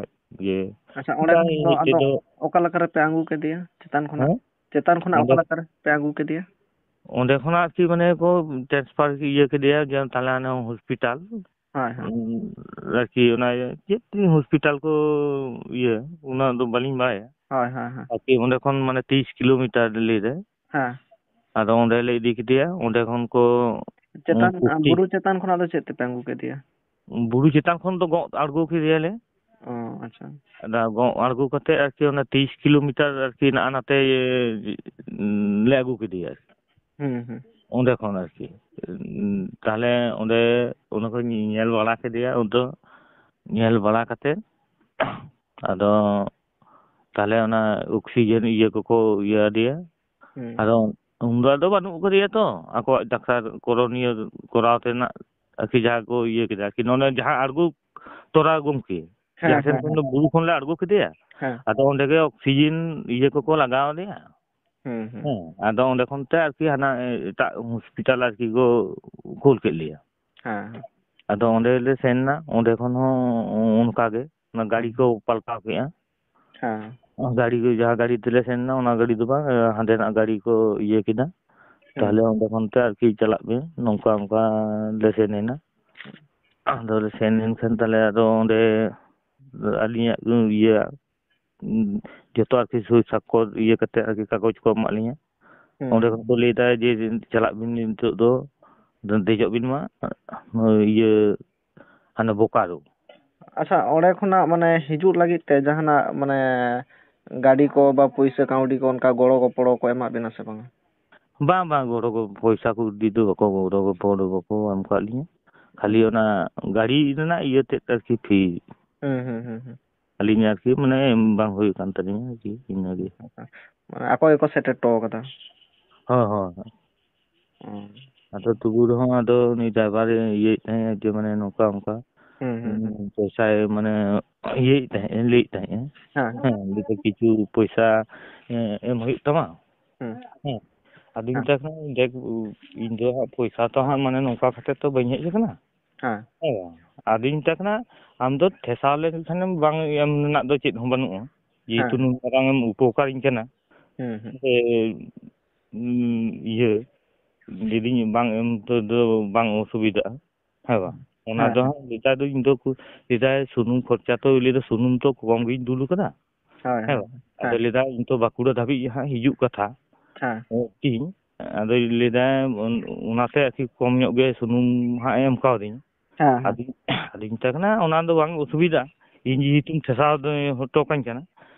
ᱡᱮ ᱟᱪᱪᱷᱟ ᱚᱸᱰᱮ ᱠᱷᱚᱱ ᱫᱚ ᱟᱫᱚ ᱚᱠᱟ ᱞᱮᱠᱟ ᱨᱮᱯᱮ ᱟᱹᱜᱩ ᱠᱮᱫᱮᱭᱟ ᱪᱮᱛᱟᱱ ᱠᱷᱚᱱᱟᱜ ᱚᱠᱟ ᱞᱮᱠᱟ ᱨᱮᱯᱮ ᱟᱹᱜᱩ ᱠᱮᱫᱮᱭᱟ ᱚᱸᱰᱮ ᱠᱷᱚᱱᱟᱜ ᱟᱨᱠᱤ ᱢᱟᱱᱮ ᱠᱚ ᱴᱨᱟᱱᱥᱯᱷᱟᱨ ᱤᱭᱟᱹ ᱠᱮᱫᱮᱭᱟ ᱡᱮ ᱛᱟᱦᱞᱮ ᱦᱚᱥᱯᱤᱴᱟᱞ ᱦᱳᱭ ᱦᱳᱭ ᱟᱨᱠᱤ ᱚᱱᱟ ᱪᱮᱫ ᱦᱚᱥᱯᱤᱴᱟᱞ ᱠᱚ ᱤᱭᱟᱹ ᱚᱱᱟ ᱫᱚ ᱵᱟᱹᱞᱤᱧ ᱵᱟᱲᱟᱭᱟ ᱦᱳᱭ ᱦᱳᱭ ᱦᱳᱭ ᱟᱨᱠᱤ ᱚᱸᱰᱮ ᱠᱷᱚᱱ ᱢᱟᱱᱮ 30 ᱠᱤᱞᱳᱢᱤᱴᱟᱨ ᱞᱟᱹᱭ ᱫᱟᱭ ᱦᱮᱸ ᱟᱫᱚ ᱚᱸᱰᱮ ᱞᱮ ᱤᱫᱤ ᱠᱮᱫᱮᱭᱟ ᱚᱸᱰᱮ ᱠᱷᱚᱱ ᱠᱚ ᱪᱮᱛᱟᱱ ᱵᱩᱨᱩ ᱪᱮᱛᱟᱱ ᱠᱷᱚᱱᱟᱜ ᱫᱚ ᱪᱮᱫ ᱛᱮᱯᱮ ᱟᱹᱜᱩ ᱠᱮᱫᱮᱭᱟ ᱵᱩᱨᱩ ᱪᱮᱛᱟᱱ ᱠᱷᱚᱱ ᱫᱚ ᱜᱚᱜ ᱟᱬᱜᱚ ᱠᱮᱫᱮᱭᱟᱞᱮ ᱚ ᱟᱪᱪᱷᱟ ᱟᱫᱚ ᱜᱚᱜ ᱟᱬᱜᱚ ᱠᱟᱛᱮᱜ ᱟᱨᱠᱤ ᱚᱱᱟ 30 ᱠᱤᱞᱳᱢᱤᱴᱟর ᱟᱨᱠᱤ ᱱᱟᱛᱮ ᱞᱮ ᱟᱹᱜᱩ ᱠᱮᱫᱮᱭᱟ ᱦᱩᱸ ᱚᱸᱰᱮ ᱠᱷᱚᱱ ᱟᱨᱠᱤ ᱛᱟᱦᱞᱮ ᱚᱸᱰᱮ ᱚᱱᱟ ᱠᱚ ᱧᱮᱞ ᱵᱟᱲᱟ ᱠᱮᱫᱮᱭᱟ ᱩᱱᱫᱚ ᱧᱮᱞ ᱵᱟᱲᱟ ᱠᱟᱛᱮᱫ ᱟᱫᱚ ᱛᱟᱦᱞᱮ ᱚᱱᱟ ᱚᱠᱥᱤᱡᱮᱱ ᱤᱭᱟᱹ ᱠᱚᱠᱚ ᱤᱭᱟᱹ ᱟᱫᱮᱭᱟ ᱦᱩᱸ ᱟᱫᱚ ᱩᱱᱫᱚ ᱟᱫᱚ ᱵᱟᱹᱱᱩᱜ ᱠᱟᱫᱮᱭᱟ ᱛᱚ ᱟᱠᱚᱣᱟᱜ ᱰᱟᱠᱛᱟᱨ ᱠᱚᱨᱚᱱᱤᱭᱟᱹ ᱠᱚᱨᱟᱣ ᱛᱮᱱᱟᱜ ᱟᱨᱠᱤ ᱡᱟᱦᱟᱸ ko ᱤᱭᱟᱹ ᱠᱮᱫᱟ ᱟᱨᱠᱤ ᱱᱚᱰᱮ ᱡᱟᱦᱟᱸ ᱟᱬᱜᱚ ᱛᱚᱨᱟ ᱜᱚᱢᱠᱮ ᱦᱮᱸ ᱡᱟᱦᱟᱸ ᱥᱮᱱ ᱦᱮᱸ ᱠᱷᱚᱱ ᱫᱚ ᱵᱩᱨᱩ ᱠᱷᱚᱱᱞᱮ ᱟᱬᱜᱚ ᱠᱮᱫᱮᱭᱟ ᱦᱮᱸ ᱟᱫᱚ ᱚᱸᱰᱮ ᱜᱮ ᱚᱠᱥᱤᱡᱮᱱ ᱤᱭᱟᱹ ᱠᱚᱠᱚ ᱞᱟᱜᱟᱣ ᱟᱫᱮᱭᱟ ᱦᱩᱸ ᱦᱮᱸ ᱟᱫᱚ ᱚᱸᱰᱮ ᱠᱷᱚᱱ ᱛᱮ ᱟᱨᱠᱤ ᱦᱟᱱᱟ ᱮᱴᱟᱜ ᱦᱚᱥᱯᱤᱴᱟᱞ ᱟᱨᱠᱤ ᱠᱚ ᱠᱳᱞ ᱠᱮᱫ ᱞᱮᱭᱟ ᱦᱮᱸ ᱟᱫᱚ ᱚᱸᱰᱮ ᱞᱮ ᱥᱮᱱ ᱮᱱᱟ ᱚᱸᱰᱮ ᱠᱷᱚᱱ ᱦᱚᱸ ᱚᱱᱠᱟᱜᱮ ᱚᱱᱟ ᱜᱟᱹᱰᱤ ᱠᱚ ᱯᱟᱞᱴᱟᱣ ᱠᱮᱫᱼᱟ ᱦᱮᱸ ᱜᱟᱹᱰᱤ ᱡᱟᱦᱟᱸ ᱜᱟᱹᱰᱤ ᱛᱮᱞᱮ ᱥᱮᱱ ᱮᱱᱟ ᱚᱱᱟ ᱜᱟᱹᱰᱤ ᱫᱚ ᱵᱟᱝ ᱦᱟᱸᱰᱮᱱᱟᱜ ᱜᱟᱹᱰᱤ ᱠᱚ ᱤᱭᱟᱹ ᱠᱮᱫᱟ ᱛᱟᱦᱞᱮ ᱚᱸᱰᱮ ᱠᱷᱚᱱ ᱛᱮ ᱟᱨᱠᱤ ᱪᱟᱞᱟᱜ ᱵᱤᱱ ᱱᱚᱝᱠᱟ ᱚᱱᱠᱟ ᱞᱮ ᱥᱮᱱ ᱮᱱᱟ ᱟᱫᱚ ᱞᱮ ᱥᱮᱱ ᱮᱱ ᱠᱷᱟᱱ ᱛᱟᱦᱞᱮ ᱟᱫᱚ ᱚᱸᱰᱮ ᱟᱹᱞᱤᱧᱟᱜ ᱤᱭᱟᱹ ᱡᱚᱛᱚ ᱟᱨᱠᱤ ᱥᱳᱭ ᱥᱟᱠᱠᱚᱨ ᱤᱭᱟᱹ ᱠᱟᱛᱮ ᱟᱨᱠᱤ ᱠᱟᱜᱚᱡᱽ ko ᱮᱢᱟᱜ ᱞᱤᱧᱟ ᱚᱸᱰᱮ ᱠᱷᱚᱱ ᱠᱚ ᱞᱟᱹᱭᱫᱟ ᱡᱮ ᱪᱟᱞᱟᱜ ᱵᱤᱱ ᱱᱤᱛᱚᱜ ᱫᱚ ᱫᱮᱡᱚᱜ ᱵᱤᱱ ᱢᱟ ᱤᱭᱟᱹ ᱦᱟᱱᱮ ᱵᱳᱠᱟᱨᱳ ᱟᱪᱪᱷᱟ ᱚᱸᱰᱮ ᱠᱷᱚᱱᱟᱜ ᱢᱟᱱᱮ ᱦᱤᱡᱩᱜ ᱞᱟᱹᱜᱤᱫ ᱛᱮ ᱡᱟᱦᱟᱱᱟᱜ ᱢᱟᱱᱮ ᱜᱟᱹᱰᱤ ᱠᱚ ᱵᱟ ᱯᱩᱭᱥᱟᱹ ᱠᱟᱹᱣᱰᱤ ᱠᱚ ᱚᱱᱠᱟ ᱜᱚᱲᱚ ᱜᱚᱯᱚᱲᱚ ᱠᱚ ᱮᱢᱟᱜ ᱵᱮᱱᱟ ᱥᱮ ᱵᱟᱝ ᱵᱟᱝ ᱜᱚᱲᱚ ᱯᱚᱭᱥᱟ ᱠᱟᱣᱰᱤ ᱫᱚ ᱵᱟᱠᱚ ᱜᱚᱲᱚ ᱜᱚᱯᱚᱲᱚ ᱵᱟᱠᱚ ᱮᱢ ᱠᱟᱜ ᱞᱤᱧᱟ ᱠᱷᱟᱹᱞᱤ ᱚᱱᱟ ᱜᱟᱹᱲᱤ ᱨᱮᱱᱟᱜ ᱤᱭᱟᱹ ᱛᱮᱫ ᱟᱨᱠᱤ ᱯᱷᱤ ᱦᱩᱸ ᱟᱹᱞᱤᱧ ᱟᱨᱠᱤ ᱢᱟᱱᱮ ᱮᱢ ᱵᱟᱝ ᱦᱩᱭ ᱠᱟᱱ ᱛᱟᱹᱞᱤᱧᱟ ᱟᱨᱠᱤ ᱤᱱᱟᱹᱜᱮ ᱢᱟᱱᱮ ᱟᱠᱚ ᱜᱮᱠᱚ ᱥᱮᱴᱮᱨ ᱦᱚᱴᱚ ᱠᱟᱫᱟ ᱦᱳᱭ ᱟᱫᱚ ᱛᱚᱵᱩ ᱨᱮᱦᱚᱸ ᱟᱫᱚ ᱩᱱᱤ ᱰᱨᱟᱭᱵᱷᱟᱨ ᱤᱭᱟᱹᱭᱮᱫ ᱛᱟᱦᱮᱸᱫ ᱡᱮ ᱢᱟᱱᱮ ᱱᱚᱝᱠᱟ ᱚᱱᱠᱟ ᱯᱚᱭᱥᱟᱭ ᱢᱟᱱᱮ ᱤᱭᱟᱹᱭᱮᱫ ᱛᱟᱦᱮᱸᱫ ᱞᱟᱹᱭᱮᱫ ᱛᱟᱦᱮᱸᱫ ᱦᱮᱸ ᱠᱤᱪᱷᱩ ᱯᱚᱭᱥᱟ ᱮᱢ ᱦᱩᱭᱩᱜ ᱛᱟᱢᱟ ᱦᱮᱸ ᱟᱫᱚᱧ ᱢᱮᱛᱟᱭ ᱠᱟᱱᱟ ᱫᱮᱠ ᱤᱧ ᱫᱚ ᱦᱟᱸᱜ ᱯᱚᱭᱥᱟ ᱛᱚ ᱦᱟᱸᱜ ᱢᱟᱱᱮ ᱱᱚᱝᱠᱟ ᱠᱟᱛᱮ ᱛᱚ ᱵᱟᱹᱧ ᱦᱮᱡ ᱟᱠᱟᱱᱟ ᱦᱮᱸ ᱟᱫᱚᱧ ᱢᱮᱛᱟᱭ ᱠᱟᱱᱟ ᱟᱢ ᱫᱚ ᱴᱷᱮᱥᱟᱣ ᱞᱮᱱᱠᱷᱟᱱᱮᱢ ᱵᱟᱝ ᱮᱢ ᱨᱮᱱᱟᱜ ᱫᱚ ᱪᱮᱫ ᱦᱚᱸ ᱵᱟᱹᱱᱩᱜᱼᱟ ᱡᱮᱦᱮᱛᱩ ᱱᱩᱱ ᱢᱟᱨᱟᱝ ᱮᱢ ᱩᱯᱚᱠᱟᱨᱤᱧ ᱠᱟᱱᱟ ᱥᱮ ᱤᱭᱟᱹ ᱞᱟᱹᱭᱫᱟᱹᱧ ᱵᱟᱝ ᱮᱢ ᱛᱮᱫᱚ ᱵᱟᱝ ᱚᱥᱩᱵᱤᱫᱷᱟᱜᱼᱟ ᱦᱮᱸ ᱵᱟᱝ ᱚᱱᱟ ᱫᱚ ᱦᱟᱸᱜ ᱱᱮᱛᱟᱨ ᱫᱚ ᱤᱧ ᱫᱚ ᱞᱟᱹᱭᱫᱟᱭ ᱥᱩᱱᱩᱢ ᱠᱷᱚᱨᱪᱟ ᱛᱚ ᱞᱟᱹᱭᱫᱟ ᱥᱩᱱᱩᱢ ᱛᱚ ᱠᱚᱢ ᱜᱤᱧ ᱫᱩᱞ ᱟᱠᱟᱫᱟ ᱦᱮᱸ ᱵᱟᱝ ᱟᱫᱚ ᱞᱟᱹᱭᱫᱟ ᱤᱧ ᱛᱚ ᱵᱟᱸᱠᱩᱲᱟ ᱫᱷᱟᱹᱵᱤᱡ ᱦᱟᱸᱜ ᱦᱤᱡᱩᱜ ᱠᱟᱛᱷᱟ ᱛᱤᱧ ᱟᱫᱚᱭ ᱞᱟᱹᱭᱫᱟ ᱚᱱᱟᱛᱮ ᱟᱨᱠᱤ ᱠᱚᱢ ᱧᱚᱜ ᱜᱮ ᱥᱩᱱᱩᱢ ᱦᱟᱸᱜ ᱮᱢ ᱠᱟᱣᱫᱤᱧ ᱟᱫᱚᱧ ᱢᱮᱛᱟᱭ ᱠᱟᱱᱟ ᱚᱱᱟ ᱫᱚ ᱵᱟᱝ ᱚᱥᱩᱵᱤᱫᱷᱟ ᱤᱧ ᱡᱮᱦᱮᱛᱩᱢ ᱴᱷᱮᱥᱟᱣ ᱦᱚᱴᱚ ᱠᱟᱹᱧ ᱠᱟᱱᱟ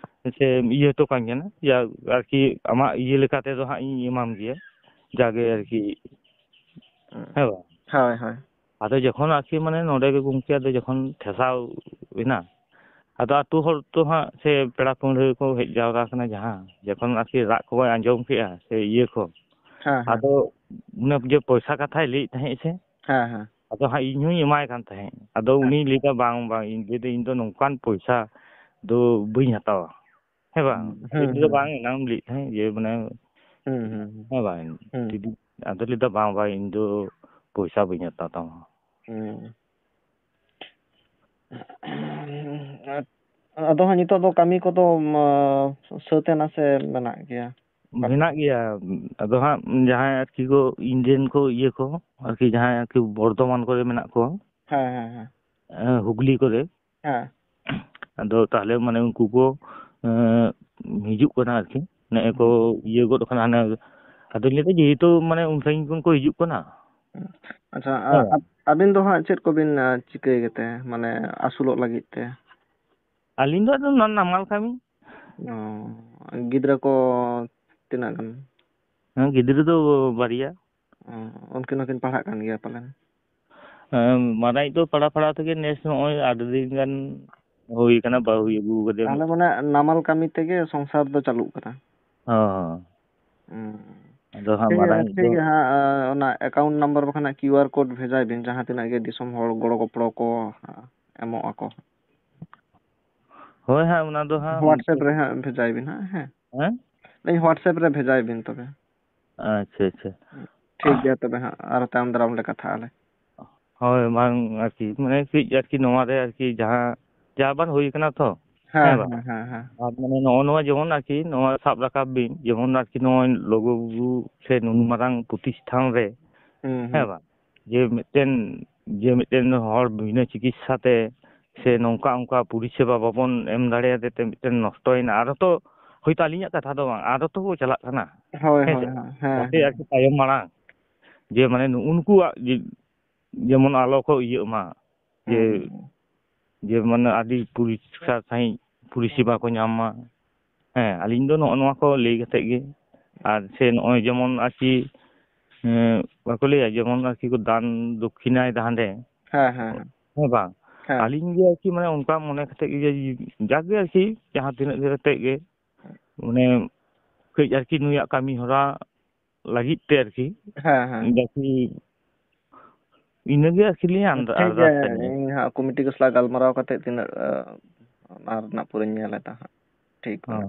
ᱥᱮ ᱤᱭᱟᱹ ᱦᱚᱴᱚ ᱠᱟᱹᱧ ᱠᱟᱱᱟ ᱟᱨᱠᱤ ᱟᱢᱟᱜ ᱤᱭᱟᱹ ᱞᱮᱠᱟ ᱛᱮᱫᱚ ᱦᱟᱸᱜ ᱤᱧ ᱮᱢᱟᱢ ᱜᱮᱭᱟ ᱡᱟᱜᱮ ᱟᱨᱠᱤ ᱦᱮᱸ ᱵᱟᱝ ᱦᱳᱭ ᱟᱫᱚ ᱡᱚᱠᱷᱚᱱ ᱟᱨᱠᱤ ᱢᱟᱱᱮ ᱱᱚᱰᱮ ᱜᱮ ᱜᱚᱝᱠᱮ ᱟᱫᱚ ᱡᱚᱠᱷᱚᱱ ᱴᱷᱮᱥᱟᱣ ᱮᱱᱟ ᱟᱫᱚ ᱟᱛᱳ ᱦᱚᱲ ᱛᱚ ᱦᱟᱸᱜ ᱥᱮ ᱯᱮᱲᱟ ᱯᱟᱹᱲᱦᱟᱹ ᱠᱚ ᱦᱮᱡ ᱡᱟᱣᱨᱟ ᱟᱠᱟᱱᱟ ᱡᱟᱦᱟᱸ ᱡᱚᱠᱷᱚᱱ ᱟᱨᱠᱤ ᱨᱟᱜ ᱠᱚᱭ ᱟᱸᱡᱚᱢ ᱠᱮᱫᱼᱟ ᱥᱮ ᱤᱭᱟᱹ ᱠᱚ ᱟᱫᱚ ᱚᱱᱮ ᱡᱮ ᱯᱚᱭᱥᱟ ᱠᱟᱛᱷᱟᱭ ᱞᱟᱹᱭᱮᱫ ᱛᱟᱦᱮᱸᱫ ᱥᱮ ᱟᱫᱚ ᱦᱟᱸᱜ ᱤᱧ ᱦᱚᱧ ᱮᱢᱟᱭ ᱠᱟᱱ ᱛᱟᱦᱮᱸᱫ ᱟᱫᱚ ᱩᱱᱤᱭ ᱞᱟᱹᱭᱫᱟ ᱵᱟᱝ ᱤᱧ ᱫᱚ ᱱᱚᱝᱠᱟᱱ ᱯᱚᱭᱥᱟ ᱫᱚ ᱵᱟᱹᱧ ᱦᱟᱛᱟᱣᱟ ᱦᱮᱸ ᱵᱟᱝ ᱟᱫᱚᱧ ᱞᱟᱹᱭᱫᱟ ᱵᱟᱝ ᱮᱱᱟᱝ ᱮᱢ ᱞᱟᱹᱭᱮᱫ ᱛᱟᱦᱮᱸᱫ ᱡᱮ ᱢᱟᱱᱮ ᱦᱮᱸ ᱵᱟᱝ ᱫᱤᱫᱤ ᱟᱫᱚ ᱞᱟᱹᱭᱫᱟ ᱵᱟᱝ ᱵᱟᱝ ᱤᱧ ᱫᱚ ᱯᱚᱭᱥᱟ ᱵᱟᱹᱧ ᱦᱟᱛᱟᱣ ᱛᱟᱢᱟ ᱟᱫᱚ ᱦᱟᱸᱜ ᱱᱤᱛᱚᱜ ᱫᱚ ᱠᱟᱹᱢᱤ ᱠᱚᱫᱚ ᱥᱟᱹᱛ ᱮᱱᱟ ᱥᱮ ᱢᱮᱱᱟᱜ ᱜᱮᱭᱟ? ᱢᱮᱱᱟᱜ ᱜᱮᱭᱟ ᱟᱫᱚ ᱦᱟᱸᱜ ᱡᱟᱦᱟᱸᱭ ᱟᱨᱠᱤ ᱠᱚ ᱤᱧᱨᱮᱱ ᱠᱚ ᱤᱭᱟᱹ ko ᱟᱨᱠि ᱡᱟᱦᱟᱸᱭ ᱟᱨᱠි ᱵᱚᱨᱫᱷᱚᱢᱟᱱ ᱠᱚᱨᱮ ᱢᱮᱱᱟᱜ ᱠᱚᱣᱟ ᱦᱩᱜᱽᱞᱤ ᱠᱚᱨᱮ ᱟᱫᱚ ᱛᱟᱦᱞᱮ ᱢᱟᱱᱮ ᱩᱱᱠᱩ ko ᱦᱤᱡᱩᱜ ᱠᱟᱱᱟ ᱟᱨᱠि ᱱᱮᱜᱼᱮ ko ᱤᱭᱟᱹ ᱜᱚᱫ ᱠᱟᱱᱟ ᱦᱟᱱᱮ ᱟᱫᱚᱧ ᱞᱟᱹᱭᱫᱟ ᱡᱮᱦᱮᱛᱩ ᱢᱟᱱᱮ ᱩᱱ ᱥᱟᱺᱜᱤᱧ ᱠᱷᱚᱱ ᱠᱚ ᱦᱤᱡᱩᱜ ᱠᱟᱱᱟ. ᱟᱪᱪᱷᱟ ᱟᱹᱵᱤᱱ ᱫᱚ ᱦᱟᱸᱜ ᱪᱮᱫ ᱠᱚᱵᱤᱱ ᱪᱤᱠᱟᱹᱭ ᱜᱮᱛᱮ ᱢᱟᱱᱮ ᱟᱹᱥᱩᱞᱚᱜ ᱞᱟᱹᱜᱤᱫ ᱛᱮ? ᱟᱹᱞᱤᱧ ᱫᱚ ᱱᱟᱢᱟᱞ ᱠᱟᱹᱢᱤ. ᱜᱤᱫᱽᱨᱟᱹ ko ᱛᱤᱱᱟᱹᱜ ᱜᱟᱱ? ᱜᱤᱫᱽᱨᱟᱹ ᱫᱚ ᱵᱟᱨᱭᱟ. ᱩᱱᱠᱤᱱ ᱦᱚᱸᱠᱤᱱ ᱯᱟᱲᱦᱟᱜ ᱠᱟᱱ ᱜᱮᱭᱟ ᱯᱟᱞᱮᱱ? ᱢᱟᱨᱟᱝᱤᱡ ᱫᱚ ᱯᱟᱲᱦᱟᱣ ᱛᱮᱜᱮ ᱱᱮᱥ ᱱᱚᱜᱼᱚᱭ 8 ᱫᱤᱱ ᱜᱟᱱ ᱦᱩᱭ ᱠᱟᱱᱟ ᱵᱟᱦᱩ ᱟᱹᱜᱩ ᱠᱟᱫᱮᱭᱟ. ᱛᱟᱦᱞᱮ ᱢᱟᱱᱮ ᱱᱟᱢᱟᱞ ᱠᱟᱹᱢᱤ ᱛᱮᱜᱮ ᱥᱚᱝᱥᱟᱨ ᱫᱚ ᱪᱟᱹᱞᱩᱜ ᱠᱟᱱᱟ? ᱟᱫᱚ ᱦᱟᱸᱜ ᱴᱷᱤᱠ ᱢᱟᱨᱟᱝᱤᱡ ᱫᱚ ᱜᱮᱭᱟ ᱦᱟᱸᱜ ᱚᱱᱟ ᱮᱠᱟᱩᱱᱴ ᱱᱟᱢᱵᱟᱨ ᱵᱟᱠᱷᱟᱱ QR ᱠᱳᱰ ᱵᱷᱮᱡᱟᱭ ᱵᱤᱱ ᱡᱟᱦᱟᱸ ᱛᱤᱱᱟᱹᱜ ᱜᱮ ᱫᱤᱥᱚᱢ ᱦᱚᱲ ᱜᱚᱲᱚ ᱜᱚᱯᱚᱲᱚ ᱠᱚ ᱮᱢᱚᱜ ᱟᱠᱚ. ᱦᱳᱭ ᱦᱟᱸᱜ ᱚᱱᱟ ᱫᱚ ᱦᱟᱸᱜ WhatsApp ᱨᱮ ᱦᱟᱸᱜ ᱵᱷᱮᱡᱟᱭ ᱵᱤᱱ ᱦᱮᱸ WhatsApp ᱨᱮ ᱵᱷᱮᱡᱟᱭ ᱵᱤᱱ ᱛᱚᱵᱮ. ᱟᱪᱪᱷᱟ ᱟᱪᱪᱷᱟ. ᱴᱷᱤᱠ ᱜᱮᱭᱟ ᱛᱚᱵᱮ ᱦᱟᱸᱜ ᱟᱨ ᱛᱟᱭᱚᱢ ᱫᱟᱨᱟᱢ ᱞᱮ ᱠᱟᱛᱷᱟᱜ ᱟᱞᱮ. ᱦᱳᱭ ᱵᱟᱝ ᱟᱨᱠᱤ ᱢᱟᱱᱮ ᱠᱟᱹᱡ ᱟᱨᱠᱤ ᱱᱚᱣᱟ ᱨᱮ ᱟᱨᱠि ᱡᱟᱦᱟᱸ ᱵᱟᱝ ᱦᱩᱭ ᱠᱟᱱᱟ ᱛᱚ ᱦᱮᱸ ᱵᱟᱝ ᱟᱨ ᱢᱟᱱᱮ ᱱᱚᱜᱼᱚ ᱱᱚᱣᱟ ᱡᱮᱢᱚᱱ ᱟᱨᱠि ᱱᱚᱣᱟ ᱥᱟᱵ ᱨᱟᱠᱟᱵ ᱵᱤᱱ ᱡᱮᱢᱚᱱ ᱟᱨᱠि ᱱᱚᱜᱼᱚᱭ ᱞᱩᱜᱩ ᱵᱩᱨᱩ ᱥᱮ ᱱᱩᱱ ᱢᱟᱨᱟᱝ ᱯᱨᱚᱛᱤᱥᱴᱷᱟᱱ ᱨᱮ ᱦᱮᱸ ᱵᱟᱝ ᱡᱮ ᱢᱤᱫᱴᱮᱱ ᱦᱚᱲ ᱵᱤᱱᱟᱹ ᱪᱤᱠᱤᱛᱥᱟ ᱛᱮ ᱥᱮ ᱱᱚᱝᱠᱟ ᱚᱱᱠᱟ ᱯᱚᱨᱤᱥᱮᱵᱟ ᱵᱟᱵᱚᱱ ᱮᱢ ᱫᱟᱲᱮᱭᱟᱫᱮ ᱛᱮ ᱢᱤᱫᱴᱮᱱ ᱱᱚᱥᱴᱚᱭᱮᱱᱟ ᱟᱨᱚ ᱛᱚ ᱦᱳᱭᱛᱳ ᱟᱹᱞᱤᱧᱟᱜ ᱠᱟᱛᱷᱟ ᱫᱚ ᱵᱟᱝ ᱟᱨᱚ ᱛᱚ ᱠᱚ ᱪᱟᱞᱟᱜ ᱠᱟᱱᱟ ᱦᱮᱸᱥᱮ ᱡᱟᱛᱮ ᱟᱨᱠᱤ ᱛᱟᱭᱚᱢ ᱢᱟᱲᱟᱝ ᱡᱮ ᱢᱟᱱᱮ ᱱᱩᱜᱼᱩᱱᱠᱩᱣᱟᱜ ᱡᱮᱢᱚᱱ ᱟᱞᱚ ko ᱤᱭᱟᱹᱜ ᱢᱟ ᱡᱮ ᱢᱟᱱᱮ ᱟᱹᱰᱤ ᱯᱚᱨᱤষ্কার ᱥᱟᱺᱦᱤᱡ ᱯᱚᱨᱤᱥᱮᱵᱟ ᱠᱚ ᱧᱟᱢ ᱢᱟ ᱟᱹᱞᱤᱧ ᱫᱚ ᱱᱚᱜᱼᱚ ᱱᱚᱣᱟ ᱠᱚ ᱞᱟᱹᱭ ᱠᱟᱛᱮᱫ ᱜᱮ ᱟᱨ ᱥᱮ ᱱᱚᱜᱼᱚᱭ ᱡᱮᱢᱚᱱ ᱟᱨᱠᱤ ᱵᱟᱠᱚ ᱞᱟᱹᱭᱟ ᱡᱮᱢᱚᱱ ᱟᱨᱠᱤ ᱠᱚ ᱫᱟᱱ ᱫᱚᱠᱠᱷᱤᱱᱟᱭ ᱦᱟᱸᱰᱮ ᱦᱮᱸ ᱵᱟᱝ ᱟᱹᱞᱤᱧ ᱜᱮ ᱟᱨᱠᱤ ᱢᱟᱱᱮ ᱚᱱᱠᱟ ᱢᱚᱱᱮ ᱠᱟᱛᱮᱫ ᱜᱮ ᱡᱟᱠᱜᱮ ᱟᱨᱠᱤ ᱡᱟᱦᱟᱸ ᱛᱤᱱᱟᱹᱜ ᱜᱮ ᱠᱟᱛᱮᱫ ᱜᱮ ᱢᱟᱱᱮ ᱠᱟᱹᱡ ᱟᱨᱠᱤ ᱱᱩᱭᱟᱜ ᱠᱟᱹᱢᱤ ᱦᱚᱨᱟ ᱞᱟᱹᱜᱤᱫ ᱛᱮ ᱟᱨᱠि ᱡᱟᱛᱮ ᱤᱱᱟᱹᱜᱮ ᱟᱨᱠᱤ ᱞᱤᱧ ᱴᱷᱤᱠ ᱜᱮᱭᱟ ᱟᱨᱫᱟᱥ ᱛᱟᱹᱞᱤᱧ ᱤᱧ ᱦᱟᱸᱜ ᱠᱚᱢᱤᱴᱤ ᱠᱚ ᱥᱟᱞᱟᱜ ᱜᱟᱞᱢᱟᱨᱟᱣ ᱠᱟᱛᱮᱫ ᱛᱤᱱᱟᱹᱜ ᱚᱱᱟ ᱨᱮᱱᱟᱜ ᱯᱩᱨᱟᱹᱧ ᱧᱮᱞ ᱮᱫᱟ ᱦᱟᱸᱜ ᱴᱷᱤᱠ ᱜᱮᱭᱟ.